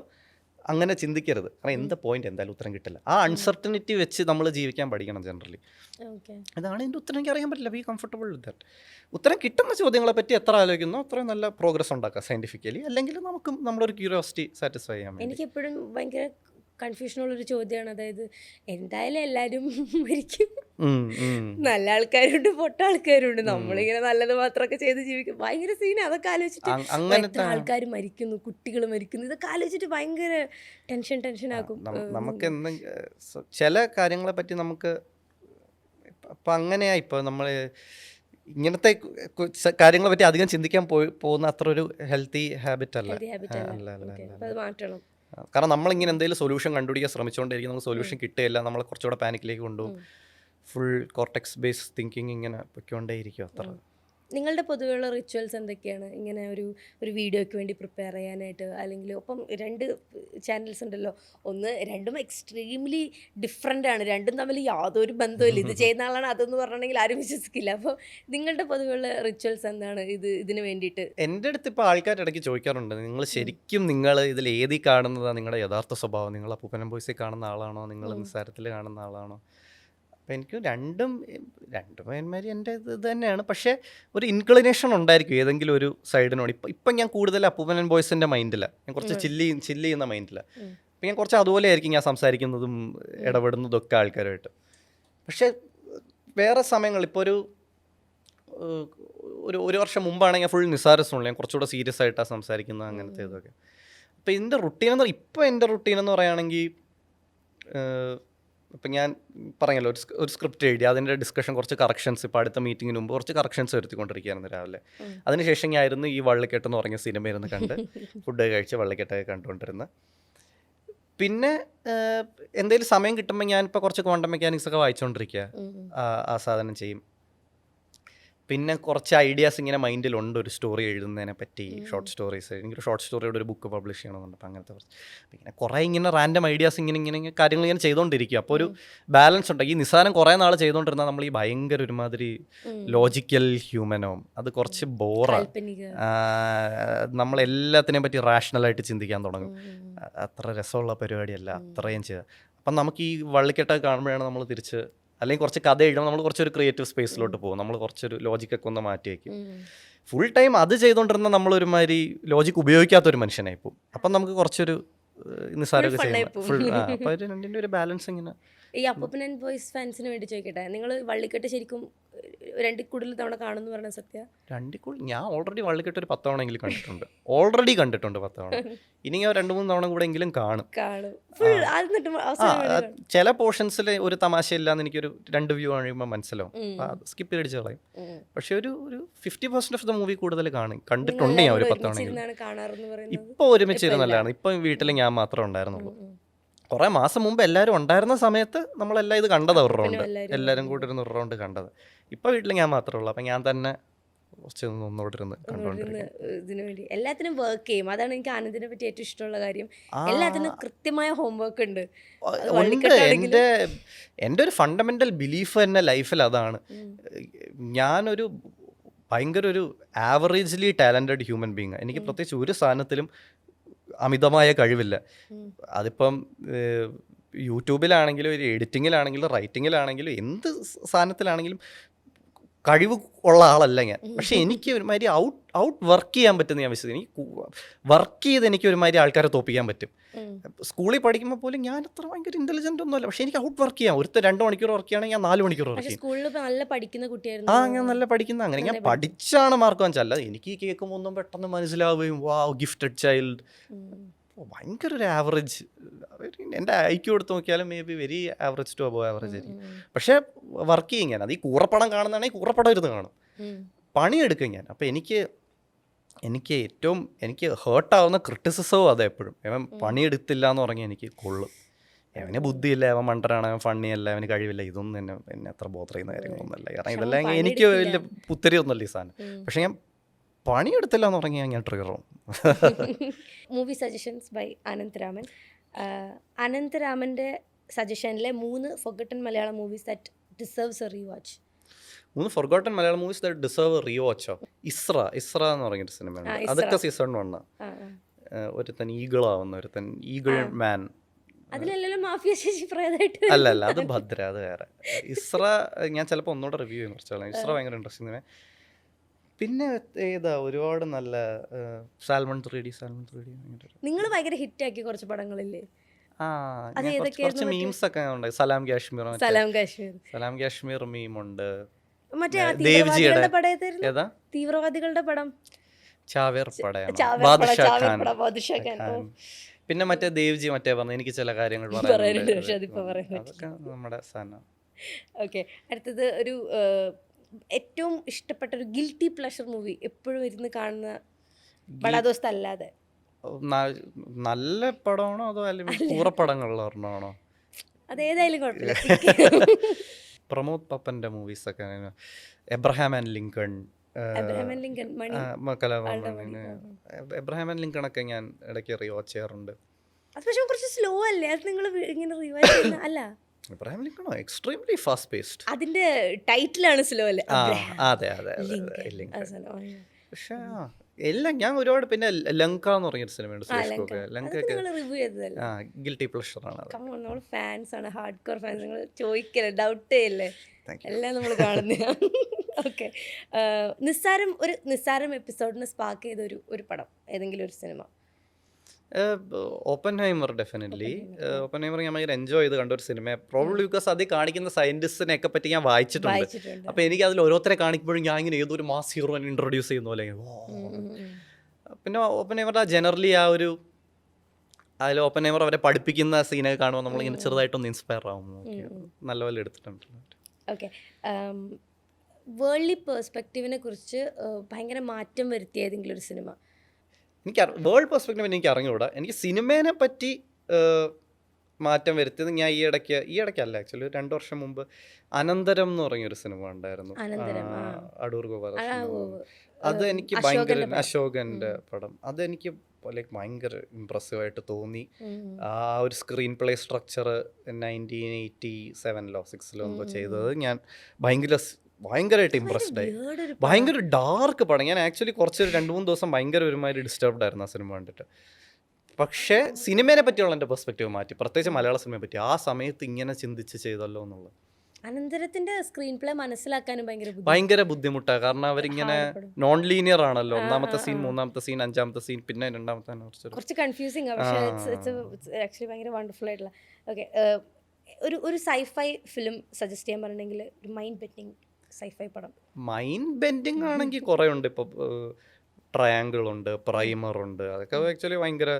അങ്ങനെ ചിന്തിക്കരുത്. കാരണം എന്ത് പോയിന്റ്, എന്തായാലും ഉത്തരം കിട്ടില്ല. ആ അൺസർട്ടനിറ്റി വെച്ച് നമ്മൾ ജീവിക്കാൻ പഠിക്കണം ജനറലി. അതാണ് എൻ്റെ ഉത്തരം എനിക്ക് അറിയാൻ പറ്റില്ല. Be comfortable with that. ഉത്തരം കിട്ടുന്ന ചോദ്യങ്ങളെ പറ്റി എത്ര ആലോചിക്കുന്നോ അത്രയും നല്ല പ്രോഗ്രസ് ഉണ്ടാക്കാം സയൻറ്റിഫിക്കലി. അല്ലെങ്കിൽ നമുക്ക് നമ്മളൊരു ക്യൂരിയോസിറ്റി സാറ്റിസ്ഫൈ ചെയ്യാൻ വേണ്ടി. എനിക്കെപ്പോഴും ഭയങ്കര കൺഫ്യൂഷനുള്ളൊരു ചോദ്യമാണ്. അതായത് എന്തായാലും എല്ലാവരും മരിക്കും, നല്ല ആൾക്കാരുണ്ട് പൊട്ട ആൾക്കാരുണ്ട്, നമ്മളിങ്ങനെ നല്ലത് മാത്രമൊക്കെ ചെയ്ത് ജീവിക്കും. ഭയങ്കര സീന. അതൊക്കെ ആലോചിച്ചിട്ട് എത്ര ആൾക്കാർ മരിക്കുന്നു, കുട്ടികൾ മരിക്കുന്നു, ഇതൊക്കെ ആലോചിച്ചിട്ട് ഭയങ്കര ടെൻഷനാക്കും. നമുക്ക് ചില കാര്യങ്ങളെ പറ്റി നമുക്ക് അപ്പം അങ്ങനെയാ. ഇപ്പോൾ നമ്മൾ ഇങ്ങനത്തെ കാര്യങ്ങളെ പറ്റി അധികം ചിന്തിക്കാൻ പോകുന്ന അത്ര ഒരു ഹെൽത്തി ഹാബിറ്റ് അല്ല. മാറ്റണം. കാരണം നമ്മളിങ്ങനെ എന്തെങ്കിലും സൊല്യൂഷൻ കണ്ടുപിടിക്കാൻ ശ്രമിച്ചുകൊണ്ടിരിക്കും, നമുക്ക് സൊല്യൂഷൻ കിട്ടുകയില്ല, നമ്മളെ കുറച്ചുകൂടെ പാനിക്കിലേക്ക് കൊണ്ടുപോകും. ഫുൾ കോർട്ടെക്സ് ബേസ് തിങ്കിങ് ഇങ്ങനെ പൊയ്ക്കൊണ്ടേയിരിക്കും. അത്ര. നിങ്ങളുടെ പൊതുവെയുള്ള റിച്വൽസ് എന്തൊക്കെയാണ് ഇങ്ങനെ ഒരു വീഡിയോയ്ക്ക് വേണ്ടി പ്രിപ്പയർ ചെയ്യാനായിട്ട്? അല്ലെങ്കിൽ ഒപ്പം 2 ചാനൽസ് ഉണ്ടല്ലോ, രണ്ടും എക്സ്ട്രീംലി ഡിഫറെൻ്റ് ആണ്, രണ്ടും തമ്മിൽ യാതൊരു ബന്ധമില്ല. ഇത് ചെയ്യുന്ന ആളാണ് അതെന്ന് പറഞ്ഞിട്ടുണ്ടെങ്കിൽ ആരും വിശ്വസിക്കില്ല. അപ്പോൾ നിങ്ങളുടെ പൊതുവെയുള്ള റിച്വൽസ് എന്താണ് ഇതിന് വേണ്ടിയിട്ട്? എൻ്റെ അടുത്ത് ഇപ്പോൾ ആൾക്കാർ ഇടയ്ക്ക് ചോദിക്കാറുണ്ട്, നിങ്ങൾ ഇതിൽ ഏതി കാണുന്നതാണ് നിങ്ങളുടെ യഥാർത്ഥ സ്വഭാവം? നിങ്ങൾ അപ്പൂപ്പൻ ബോയ്സിൽ കാണുന്ന ആളാണോ, നിങ്ങൾ നിസ്സാരത്തിൽ കാണുന്ന ആളാണോ? അപ്പോൾ എനിക്ക് രണ്ടും പയ്യന്മാർ എൻ്റെ ഇത് തന്നെയാണ്. പക്ഷേ ഒരു ഇൻക്ലിനേഷൻ ഉണ്ടായിരിക്കും ഏതെങ്കിലും ഒരു സൈഡിനോട്. ഇപ്പം ഞാൻ കൂടുതൽ അപ്പൂപ്പൻ ബോയ്സിൻ്റെ മൈൻഡിലാണ്, ഞാൻ കുറച്ച് ചില്ല് ചെയ്യുന്ന മൈൻഡിലാണ്. അപ്പം ഞാൻ കുറച്ച് അതുപോലെ ആയിരിക്കും ഞാൻ സംസാരിക്കുന്നതും ഇടപെടുന്നതും ഒക്കെ ആൾക്കാരുമായിട്ട്. പക്ഷേ വേറെ സമയങ്ങളിൽ ഇപ്പോൾ ഒരു വർഷം മുമ്പാണെങ്കിൽ ഞാൻ ഫുൾ നിസാരസുള്ള, ഞാൻ കുറച്ചുകൂടെ സീരിയസ് ആയിട്ടാണ് സംസാരിക്കുന്നത്, അങ്ങനത്തെ ഇതൊക്കെ. അപ്പോൾ എൻ്റെ റുട്ടീൻ എന്ന് പറയുകയാണെങ്കിൽ, ഇപ്പം ഞാൻ പറഞ്ഞല്ലോ ഒരു സ്ക്രിപ്റ്റ് എഴുതി, അതിൻ്റെ ഡിസ്കഷൻ കുറച്ച് കറക്ഷൻസ്, ഇപ്പോൾ അടുത്ത മീറ്റിങ്ങിന് മുമ്പ് കുറച്ച് കറക്ഷൻസ് വരുത്തിക്കൊണ്ടിരിക്കുകയായിരുന്നു രാവിലെ. അതിനുശേഷം ഞാനായിരുന്നു ഈ വള്ളിക്കെട്ട് എന്ന് പറഞ്ഞ സിനിമയിരുന്ന് കണ്ട് ഫുഡ് കഴിച്ച് വള്ളിക്കെട്ടൊക്കെ കണ്ടുകൊണ്ടിരുന്നത്. പിന്നെ എന്തെങ്കിലും സമയം കിട്ടുമ്പോൾ ഞാനിപ്പോൾ കുറച്ച് ക്വാണ്ടം മെക്കാനിക്സ് ഒക്കെ വായിച്ചുകൊണ്ടിരിക്കുക, ആ സാധനം ചെയ്യും. പിന്നെ കുറച്ച് ഐഡിയാസ് ഇങ്ങനെ മൈൻഡിലുണ്ട് ഒരു സ്റ്റോറി എഴുതുന്നതിനെ പറ്റി, ഷോർട്ട് സ്റ്റോറീസ്. എനിക്കൊരു ഷോർട്ട് സ്റ്റോറിയുടെ ഒരു ബുക്ക് പബ്ലിഷ് ചെയ്യണമെന്നുണ്ട്. അപ്പോൾ അങ്ങനത്തെ കുറച്ച് ഇങ്ങനെ കുറേ ഇങ്ങനെ റാൻഡം ഐഡിയാസ് ഇങ്ങനെ കാര്യങ്ങൾ ഇങ്ങനെ ചെയ്തുകൊണ്ടിരിക്കും. അപ്പോൾ ഒരു ബാലൻസ് ഉണ്ട്. ഈ നിസ്സാരം കുറേ നാൾ ചെയ്തുകൊണ്ടിരുന്നാൽ നമ്മൾ ഈ ഭയങ്കര ഒരുമാതിരി ലോജിക്കൽ ഹ്യൂമനാവും. അത് കുറച്ച് ബോറാണ്. നമ്മളെല്ലാത്തിനെയും പറ്റി റാഷണലായിട്ട് ചിന്തിക്കാൻ തുടങ്ങും. അത്ര രസമുള്ള പരിപാടിയല്ല അത്രയും ചെയ്താൽ. അപ്പം നമുക്ക് ഈ വള്ളിക്കെട്ടൊക്കെ കാണുമ്പോഴാണ് നമ്മൾ തിരിച്ച്, അല്ലെങ്കിൽ കുറച്ച് കഥ എഴുതുമ്പോൾ നമ്മൾ കുറച്ചൊരു ക്രിയേറ്റീവ് സ്പേസിലോട്ട് പോകും, നമ്മൾ കുറച്ചൊരു ലോജിക്കൊക്കെ ഒന്ന് മാറ്റി വയ്ക്കും. ഫുൾ ടൈം അത് ചെയ്തുകൊണ്ടിരുന്ന നമ്മളൊരുമാതിരി ലോജിക്ക് ഉപയോഗിക്കാത്തൊരു മനുഷ്യനായി പോകും. അപ്പം നമുക്ക് കുറച്ചൊരു നിസ്സാരമൊക്കെ ചെയ്യുന്നത് ഫുൾ. അപ്പം ഒരു രണ്ടിൻ്റെ ഒരു ബാലൻസ് ഇങ്ങനെ. ഈ അപ്പൂപ്പൻ ആൻഡ് ബോയ്സ് ഫാൻസിന് വേണ്ടി ചോദിക്കട്ടെ, നിങ്ങൾ വള്ളിക്കെട്ട് ശരിക്കും 2 കൂടുതൽ തവണ കാണുമെന്ന് പറഞ്ഞ സത്യ? ഞാൻ ഓൾറെഡി വള്ളിക്കെട്ട് ഒരു 10 തവണയെങ്കിലും കണ്ടിട്ടുണ്ട്. ഓൾറെഡി കണ്ടിട്ടുണ്ട് 10 തവണ. ഇനി ഞാൻ 2-3 തവണ കൂടെ എങ്കിലും കാണും. ചില പോർഷൻസിൽ ഒരു തമാശ ഇല്ലാന്ന് എനിക്കൊരു 2 വ്യൂ കഴിയുമ്പോൾ മനസ്സിലാവും, സ്കിപ്പ് ചെയ്തിട്ട് കളയും. പക്ഷെ ഒരു 50% ഓഫ് ദ മൂവി കൂടുതൽ കണ്ടിട്ടുണ്ട് ഞാൻ ഒരു 10 തവണ. ഇപ്പൊ ഒരുമിച്ചിരുന്നല്ലാണ്. ഇപ്പൊ വീട്ടിൽ ഞാൻ മാത്രമേ ഉണ്ടായിരുന്നുള്ളൂ. കുറേ മാസം മുമ്പ് എല്ലാവരും ഉണ്ടായിരുന്ന സമയത്ത് നമ്മളെല്ലാം ഇത് കണ്ടത് ഒരു റൗണ്ട്, എല്ലാവരും കൂടി ഇരുന്ന് ഒരു റൗണ്ട് കണ്ടത്. ഇപ്പം വീട്ടിൽ ഞാൻ മാത്രമേ ഉള്ളൂ. അപ്പം ഞാൻ തന്നെ കുറച്ച് ഒന്നുകൂടെ ഇരുന്ന് കണ്ടുകൊണ്ടിരിക്കും. ഇതിനു വേണ്ടി എല്ലാത്തിനും വർക്ക് ചെയ്യും. അതാണ് എനിക്ക് ആനന്ദിനെ പറ്റി ഏറ്റവും ഇഷ്ടമുള്ള കാര്യം. എല്ലാത്തിനും കൃത്യമായ ഹോംവർക്ക് ഉണ്ട്. എൻ്റെ ഒരു ഫണ്ടമെൻ്റൽ ബിലീഫ് തന്നെ ലൈഫിൽ അതാണ്. ഞാനൊരു ഭയങ്കര ഒരു ആവറേജ്ലി ടാലൻറ്റഡ് ഹ്യൂമൻ ബീങ്. എനിക്ക് പ്രത്യേകിച്ച് ഒരു സാധനത്തിലും അമിതമായ കഴിവില്ല. അതിപ്പം യൂട്യൂബിലാണെങ്കിലും ഒരു എഡിറ്റിങ്ങിലാണെങ്കിലും റൈറ്റിങ്ങിലാണെങ്കിലും എന്ത് സാധനത്തിലാണെങ്കിലും കഴിവ് ഉള്ള ആളല്ല ഞാൻ. പക്ഷെ എനിക്ക് ഒരുമാതിരി ഔട്ട് വർക്ക് ചെയ്യാൻ പറ്റുന്ന ഞാൻ വിശ്വസിക്കുന്നു. എനിക്ക് വർക്ക് ചെയ്ത് എനിക്ക് ഒരുമാതിരി ആൾക്കാരെ തോപ്പിക്കാൻ പറ്റും. സ്കൂളിൽ പഠിക്കുമ്പോൾ പോലും ഞാൻ അത്ര ഭയങ്കര ഇന്റലിജന്റ് ഒന്നുമല്ല, പക്ഷെ എനിക്ക് ഔട്ട് വർക്ക് ചെയ്യാം. 2 മണിക്കൂർ വർക്ക് ചെയ്യുകയാണെങ്കിൽ ഞാൻ 4 മണിക്കൂർ വർക്ക് ചെയ്യും. ഞാൻ നല്ല പഠിക്കുന്ന, അങ്ങനെ ഞാൻ പഠിച്ചാണ് മാർക്ക് വാങ്ങിച്ചത്. അല്ല, എനിക്ക് ഈ കേൾക്കുമ്പോൾ ഒന്നും പെട്ടെന്ന് മനസ്സിലാവുകയും വാവ് ഗിഫ്റ്റഡ് ചൈൽഡ്, ഭയങ്കര ഒരു ആവറേജ്. എൻ്റെ ഐക്യു എടുത്ത് നോക്കിയാലും may be very average to above average ആയിരിക്കും. പക്ഷേ വർക്ക് ചെയ്യും ഞാൻ. അത് ഈ കൂറപ്പടം കാണുന്നതാണെങ്കിൽ കൂറപ്പടം ഇരുന്ന് കാണും, പണിയെടുക്കും ഞാൻ. അപ്പോൾ എനിക്ക് ഹേർട്ടാവുന്ന ക്രിറ്റിസിസവും അതെ എപ്പോഴും. അവൻ പണിയെടുത്തില്ല എന്ന് പറഞ്ഞാൽ എനിക്ക് കൊള്ളും. അവന് ബുദ്ധിയില്ല, അവൻ മണ്ടനാണ്, അവൻ ഫണ്ണിയല്ല, അവന് കഴിവില്ല, ഇതൊന്നും എന്നെ അത്ര ബോധർ ചെയ്യുന്ന കാര്യങ്ങളൊന്നുമല്ല. കാരണം ഇതെല്ലാം എനിക്ക് വലിയ പുത്തരി ഒന്നുമല്ല ഈ സാധനം. പക്ഷെ ഞാൻ പണിയെടുത്തില്ല എന്ന് പറഞ്ഞാൽ ഞാൻ ട്രിഗറാവും. Movie suggestions by Anantharaman. അനന്തരാമൻ്റെ സജഷനിലെ 3 forgotten Malayalam movies that deserves a rewatch. 3 forgotten Malayalam movies that deserve a റീവാച്ചോ? ഇസ്ര എന്ന് പറഞ്ഞൊരു സിനിമയുണ്ട്. അതൊക്കെ സീസൺ 1. ഒരുത്തൻ ഈഗിളാവുന്ന ഒരുത്തൻ, ഈഗിൾ മാൻ. അല്ല, അത് ഭദ്ര, അത് വേറെ. ഇസ്ര ഞാൻ ചിലപ്പോൾ ഒന്നുകൂടെ റിവ്യൂ ചെയ്യും കുറച്ചാണ്. ഇസ്ര ഭയങ്കര ഇൻട്രസ്റ്റിംഗ് സിനിമ. പിന്നെ ഏതാ ഒരുപാട് നല്ല സാൽമൺ 3D. നിങ്ങൾ ഭയങ്കര ഹിറ്റ് ആക്കി കുറച്ച് പടങ്ങളില്ലേ? കുറച്ച് മീംസ് ഒക്കെ ഉണ്ട്. സലാം കാശ്മീർ മീമുണ്ട്. ഏതാ തീവ്രവാദികളുടെ പടം? ചാവേർ പടയാണ്. പിന്നെ മറ്റേ ദേവ്ജി മറ്റേ പറഞ്ഞു എനിക്ക് ചില കാര്യങ്ങൾ പറയാനുണ്ട്. അതൊക്കെ നമ്മുടെ സാധനം. ഓക്കെ, അടുത്തത് ഒരു ഏറ്റവും ഇഷ്ടപ്പെട്ട ഒരു ഗിൽറ്റി പ്ലഷർ മൂവി എപ്പോഴും ഇരുന്ന് കാണുന്ന ബഡാ ദോസ്ത് അല്ലാതെ നല്ല പടമാണോ അതോ അല്ലെങ്കിൽ പൂറപ്പടങ്ങളുള്ള ഒരെണ്ണമാണോ? അതേതായാലും കുഴപ്പമില്ല. പ്രമോദ് പപ്പൻ്റെ മൂവീസൊക്കെ, എബ്രഹാം ആൻഡ് ലിങ്കൺ, എബ്രഹാം ആൻഡ് ലിങ്കൺ ഒക്കെ ഞാൻ ഇടയ്ക്ക് റീവാച്ച് ചെയ്യാറുണ്ട്. കുറച്ച് സ്ലോ അല്ലേ അത് നിങ്ങൾ ഇങ്ങനെ റീവാച്ച് ചെയ്യുന്ന? അല്ല, എബ്രഹാം ലിങ്കണോ എക്സ്ട്രീംലി ഫാസ്റ്റ് പേസ്ഡ്. അതിന്റെ ടൈറ്റിലാണ് സ്ലോ അല്ലേ? അതെ. പക്ഷേ എല്ലാം ഞാൻ ഒരുപാട്. പിന്നെ ലങ്ക എന്ന് പറഞ്ഞൊരു സിനിമയുണ്ട്, സുരേഷ് ഗോപി. ലങ്കൊക്കെ ഗിൽറ്റി പ്ലഷർ ആണ്. നമ്മൾ ഫാൻസ് ആണ്, ഹാർഡ് കോർ ഫാൻസ്. നിങ്ങൾ ചോദിക്കല്ലേ, ഡൗട്ടേ ഇല്ലേ, എല്ലാം നമ്മൾ കാണുന്ന. ഓക്കെ, നിസ്സാരം എപ്പിസോഡിന് സ്പാർക്ക് ചെയ്ത ഒരു പടം, ഏതെങ്കിലും ഒരു സിനിമ? Oppenheimer definitely. ഓപ്പൻഹൈമർ ഞാൻ ഭയങ്കര എൻജോയ് ചെയ്ത് കണ്ട ഒരു സിനിമ. പ്രോബ്ലി ബിക്കോസ് അതിൽ കാണിക്കുന്ന സയന്റിസ്റ്റിനെ ഒക്കെ പറ്റി ഞാൻ വായിച്ചിട്ടുണ്ട്. അപ്പോൾ എനിക്ക് അതിൽ ഓരോരുത്തരെ കാണിക്കുമ്പോഴും ഞാൻ ഇങ്ങനെ ഏതൊരു മാസ് ഹീറോനെ ഇൻട്രൊഡ്യൂസ് ചെയ്യുന്ന പോലെ. പിന്നെ ഓപ്പൻഹൈമറുടെ ജനറലി അതിൽ ഓപ്പൻഹൈമർ അവരെ പഠിപ്പിക്കുന്ന സീനൊക്കെ കാണുമ്പോൾ നമ്മളിങ്ങനെ ചെറുതായിട്ടൊന്ന് ഇൻസ്പയർ ആവും. നല്ലപോലെ എടുത്തിട്ടുണ്ട്. ഓക്കെ, വേൾഡ്ലി പെർസ്പെക്റ്റീവിനെ കുറിച്ച് ഭയങ്കര മാറ്റം വരുത്തിയ ഏതെങ്കിലും ഒരു സിനിമ? എനിക്ക് വേൾഡ് പെർസ്പെക്റ്റീവ് എനിക്ക് അറിഞ്ഞുകൂടാ. എനിക്ക് സിനിമേനെ പറ്റി മാറ്റം വരുത്തിയത് ഞാൻ ഈ ഇടയ്ക്കല്ല, ആക്ച്വലി 2 വർഷം മുമ്പ് അനന്തരം എന്ന് പറഞ്ഞൊരു സിനിമ ഉണ്ടായിരുന്നു, അടൂർ ഗോപാലകൃഷ്ണൻ. അത് എനിക്ക് ഭയങ്കര, അശോകൻ്റെ പടം, അതെനിക്ക് ലൈക്ക് ഭയങ്കര ഇമ്പ്രസീവായിട്ട് തോന്നി. ആ ഒരു സ്ക്രീൻ പ്ലേ സ്ട്രക്ചർ 1987-ലോ 6-ലോ എന്തോ ചെയ്തത് ഞാൻ ഭയങ്കരമായിട്ട് ഇമ്പ്രസ്ഡ് ആയി. ഭയങ്കര ഡാർക്ക് പടം. ഞാൻ ആക്ച്വലി കുറച്ച് 2-3 ദിവസം ഭയങ്കര ഒരുമാതിരി ഡിസ്റ്റർബ്ഡ് ആയിരുന്നു ആ സിനിമ കണ്ടിട്ട്. പക്ഷേ സിനിമയെ പറ്റിയുള്ള എൻ്റെ പെർസ്പെക്റ്റീവ് മാറ്റി, പ്രത്യേകിച്ച് മലയാള സിനിമയെ പറ്റി. ആ സമയത്ത് ഇങ്ങനെ ചിന്തിച്ച് ചെയ്തല്ലോ എന്നുള്ളത് അനന്തരത്തിന്റെ സ്ക്രീൻ പ്ലേ മനസ്സിലാക്കാനും ഭയങ്കര ബുദ്ധിമുട്ടാണ്. കാരണം അവരിങ്ങനെ ഹാർഡ്പ്പെടും. നോൺ ലീനിയർ ആണല്ലോ. ഒന്നാമത്തെ സീൻ, മൂന്നാമത്തെ സീൻ, അഞ്ചാമത്തെ സീൻ, പിന്നെ രണ്ടാമത്തെ കുറച്ച് കൺഫ്യൂസിങ് ആണ്. പക്ഷേ ആക്ച്വലി ഭയങ്കര വണ്ടർഫുൾ ആയിട്ടുള്ള. ഓക്കെ, ഒരു സൈഫൈ ഫിലിം സജസ്റ്റ് ചെയ്യാൻ പറഞ്ഞെങ്കിൽ ഒരു മൈൻഡ് ബെൻഡിങ് സൈഫൈ പടം. മൈൻഡ് ബെൻഡിങ് ആണെങ്കിൽ കുറേ ഉണ്ട്. ഇപ്പോൾ ട്രയാങ്കിൾ ഉണ്ട്, പ്രൈമർ ഉണ്ട്. അതൊക്കെ ആക്ച്വലി ഭയങ്കര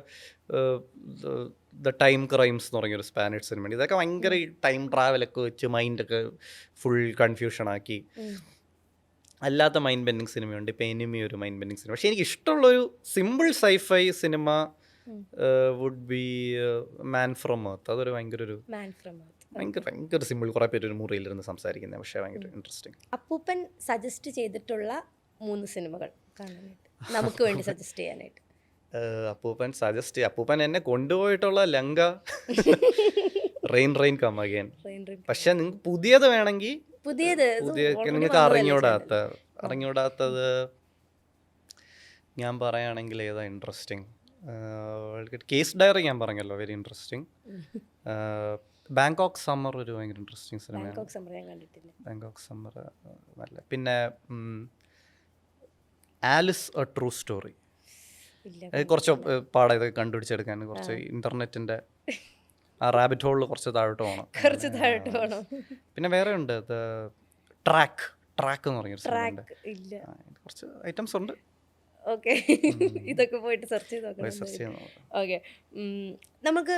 ദ ടൈം ക്രൈംസ് എന്ന് പറഞ്ഞൊരു സ്പാനിഷ് സിനിമയാണ്. ഇതൊക്കെ ഭയങ്കര ടൈം ട്രാവലൊക്കെ വെച്ച് മൈൻഡൊക്കെ ഫുൾ കൺഫ്യൂഷനാക്കി. അല്ലാത്ത മൈൻഡ് ബെൻഡിങ് സിനിമയുണ്ട്. ഇപ്പോൾ എനിമി ഒരു മൈൻഡ് ബെൻഡിങ് സിനിമ. പക്ഷേ എനിക്ക് ഇഷ്ടമുള്ളൊരു സിമ്പിൾ സൈഫൈ സിനിമ would be Man from Earth. അതൊരു ഭയങ്കര സിമ്പിൾ. കുറേ പേര് ഒരു മുറിയിലിരുന്ന് സംസാരിക്കുന്നത്, പക്ഷേ ഭയങ്കര ഇൻട്രസ്റ്റിംഗ്. അപ്പൂപ്പൻ സജസ്റ്റ് ചെയ്തിട്ടുള്ള 3 സിനിമകൾ കാണാനായിട്ട് നമുക്ക് വേണ്ടി സജസ്റ്റ് ചെയ്യാനായിട്ട്. അപ്പൂപ്പൻ എന്നെ കൊണ്ടുപോയിട്ടുള്ള ലങ്ക, റെയിൻ കം അഗൈൻ. പക്ഷെ നിങ്ങൾക്ക് പുതിയത് വേണമെങ്കിൽ നിങ്ങൾക്ക് അറിഞ്ഞൂടാത്തത് ഞാൻ പറയുകയാണെങ്കിൽ ഏതാ ഇൻട്രസ്റ്റിംഗ്? കേസ് ഡയറി ഞാൻ പറഞ്ഞല്ലോ, വെരി ഇൻട്രസ്റ്റിംഗ്. ബാങ്കോക്ക് സമ്മർ ഒരു ഭയങ്കര ഇൻട്രസ്റ്റിംഗ് സിനിമയാണ്. ബാങ്കോക്ക് സമ്മർ നല്ല. പിന്നെ ആലിസ് എ ട്രൂ സ്റ്റോറി. കുറച്ച് പാടാ ഇത് കണ്ടുപിടിച്ചെടുക്കാൻ. കുറച്ച് ഇന്റർനെറ്റിന്റെ ആ റാബിറ്റ് ഹോളിൽ കുറച്ച് താഴോട്ട് പോകണം. പിന്നെ വേറെ ഉണ്ട് ട്രാക്ക് എന്ന് പറഞ്ഞൊരു കുറച്ച് ഐറ്റംസ് ഉണ്ട്. ഓക്കെ, ഇതൊക്കെ പോയിട്ട് സെർച്ച് ചെയ്ത്. ഓക്കെ, നമുക്ക്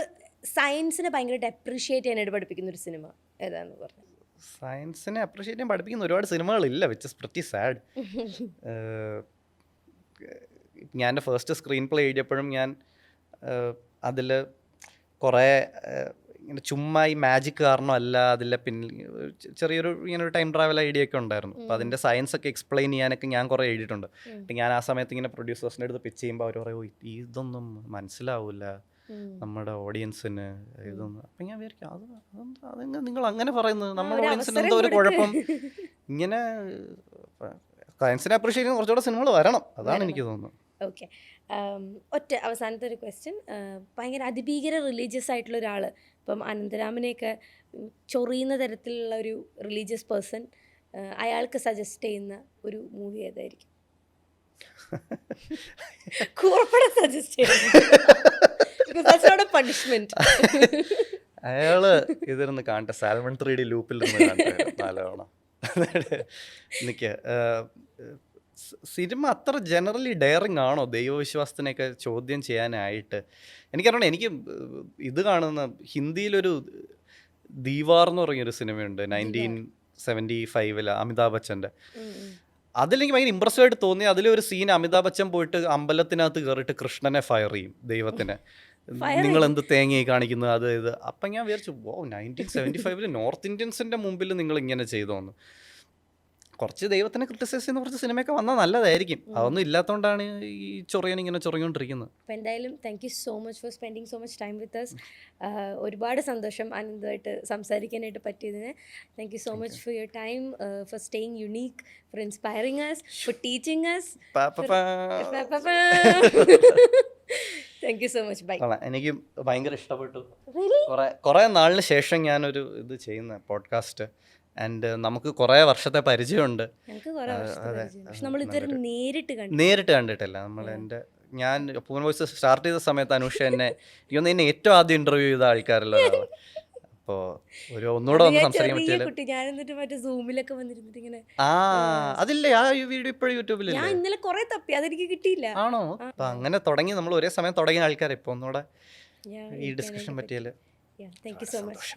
സയൻസിനെ ഭയങ്കരമായിട്ട് അപ്രീഷിയേറ്റ് ചെയ്യാനായിട്ട് പഠിപ്പിക്കുന്ന ഒരു സിനിമ ഏതാന്ന് പറഞ്ഞു. സയൻസിനെ അപ്രീഷിയേറ്റ് ചെയ്യാൻ പഠിപ്പിക്കുന്ന ഒരുപാട് സിനിമകളില്ല, വിച്ച് ഇസ് പ്രിറ്റി സാഡ്. ഞാൻ എൻ്റെ ഫസ്റ്റ് സ്ക്രീൻ പ്ലേ എഴുതിയപ്പോഴും ഞാൻ അതിൽ കുറേ ഇങ്ങനെ ചുമ്മാ ഈ മാജിക് കാരണമല്ല, അതിലെ ചെറിയൊരു ഇങ്ങനെ ഒരു ടൈം ട്രാവൽ ഐഡിയ ഒക്കെ ഉണ്ടായിരുന്നു. അപ്പോൾ അതിൻ്റെ സയൻസ് ഒക്കെ എക്സ്പ്ലെയിൻ ചെയ്യാനൊക്കെ ഞാൻ കുറേ എഴുതിയിട്ടുണ്ട്. അപ്പം ഞാൻ ആ സമയത്ത് ഇങ്ങനെ പ്രൊഡ്യൂസേഴ്സിൻ്റെ അടുത്ത് പിച്ച് ചെയ്യുമ്പോൾ അവർ പറയും ഇതൊന്നും മനസ്സിലാവില്ല നമ്മുടെ ഓഡിയൻസിന് ഇതൊന്നും. അപ്പം ഞാൻ വിചാരിക്കും അതെങ്ങനെ നിങ്ങൾ അങ്ങനെ പറയുന്നത്, നമ്മുടെ ഓഡിയൻസിന് എന്തോ ഒരു കുഴപ്പം. ഇങ്ങനെ സയൻസിനെ അപ്രീഷിയേറ്റ് ചെയ്യുന്ന കുറച്ചുകൂടെ സിനിമകൾ വരണം, അതാണ് എനിക്ക് തോന്നുന്നത്. ഓക്കെ, ഒറ്റ അവസാനത്തെ ഒരു ക്വസ്റ്റ്യൻ. ഭയങ്കര അതിഭീകര റിലീജിയസ് ആയിട്ടുള്ള ഒരാൾ, ഇപ്പം അനന്തരാമനെയൊക്കെ ചൊറിയുന്ന തരത്തിലുള്ള ഒരു റിലീജിയസ് പേഴ്സൺ, അയാൾക്ക് സജസ്റ്റ് ചെയ്യുന്ന ഒരു മൂവി ഏതായിരിക്കും? സജസ്റ്റ് അയാള് ഇതിരുന്ന് കാണട്ടെ, സാൽമൺ 3D ലൂപ്പിൽ നിന്ന് കാണട്ടെ നല്ലോണം. എനിക്ക് സിനിമ അത്ര ജനറലി ഡയറിങ് ആണോ ദൈവവിശ്വാസത്തിനെയൊക്കെ ചോദ്യം ചെയ്യാനായിട്ട്? എനിക്കറിയണം. എനിക്ക് ഇത് കാണുന്ന ഹിന്ദിയിലൊരു ദീവാർ എന്ന് പറഞ്ഞൊരു സിനിമയുണ്ട് 1975 അമിതാഭ് ബച്ചൻ്റെ. അതിലെനിക്ക് ഭയങ്കര ഇമ്പ്രസീവായിട്ട് തോന്നി. അതിലൊരു സീൻ അമിതാഭ് ബച്ചൻ പോയിട്ട് അമ്പലത്തിനകത്ത് കയറിയിട്ട് കൃഷ്ണനെ ഫയർ ചെയ്യും, ദൈവത്തിനെ. നിങ്ങൾ എന്ത് തേങ്ങയായി കാണിക്കുന്നത് അത് ഇത്. അപ്പം ഞാൻ വിചാരിച്ചു 1975 നോർത്ത് ഇന്ത്യൻസിൻ്റെ മുമ്പിൽ നിങ്ങൾ ഇങ്ങനെ ചെയ്തോന്ന്. കുറച്ച് ദൈവത്തിനെ ക്രിട്ടിസൈസ് ചെയ്യുന്ന കുറച്ച് സിനിമയൊക്കെ വന്നാൽ നല്ലതായിരിക്കും. അതൊന്നും ഇല്ലാത്തതുകൊണ്ടാണ് ഈ ഇങ്ങനെ ചൊറിഞ്ഞുകൊണ്ടിരിക്കുന്നത്. അപ്പോൾ എന്തായാലും thank you so much for spending so much time with us. ഒരുപാട് സന്തോഷം അനന്തമായിട്ട് സംസാരിക്കാനായിട്ട് പറ്റിയതിന്. Thank you so much for your time, for staying unique, for inspiring us, for teaching us. Thank you so much. Bye. എനിക്ക് ഭയങ്കര ഇഷ്ടപ്പെട്ടു. കുറേ നാളിന് ശേഷം ഞാനൊരു ഇത് ചെയ്യുന്ന പോഡ്കാസ്റ്റ്. ആൻഡ് നമുക്ക് കുറേ വർഷത്തെ പരിചയമുണ്ട്. നേരിട്ട് കണ്ടിട്ടില്ല നമ്മൾ. ഞാൻ പൂൻ വോയിസ് സ്റ്റാർട്ട് ചെയ്ത സമയത്ത് അനുഷ എന്നെ ഏറ്റവും ആദ്യം ഇന്റർവ്യൂ ചെയ്ത ആൾക്കാരല്ലോ ഒരാളാണ്. അപ്പോൾ ഒന്നുകൂടെ ഒന്ന് സംസാരിക്കാൻ പറ്റില്ല. അതില്ലേ ആ വീഡിയോ ഇപ്പോഴും യൂട്യൂബിൽ ആണോ? അപ്പൊ അങ്ങനെ തുടങ്ങി നമ്മൾ ഒരേ സമയം തുടങ്ങിയ ആൾക്കാർ. ഇപ്പൊ ഒന്നുകൂടെ ഈ ഡിസ്കഷൻ പറ്റിയല്ലേ. Thank you so much.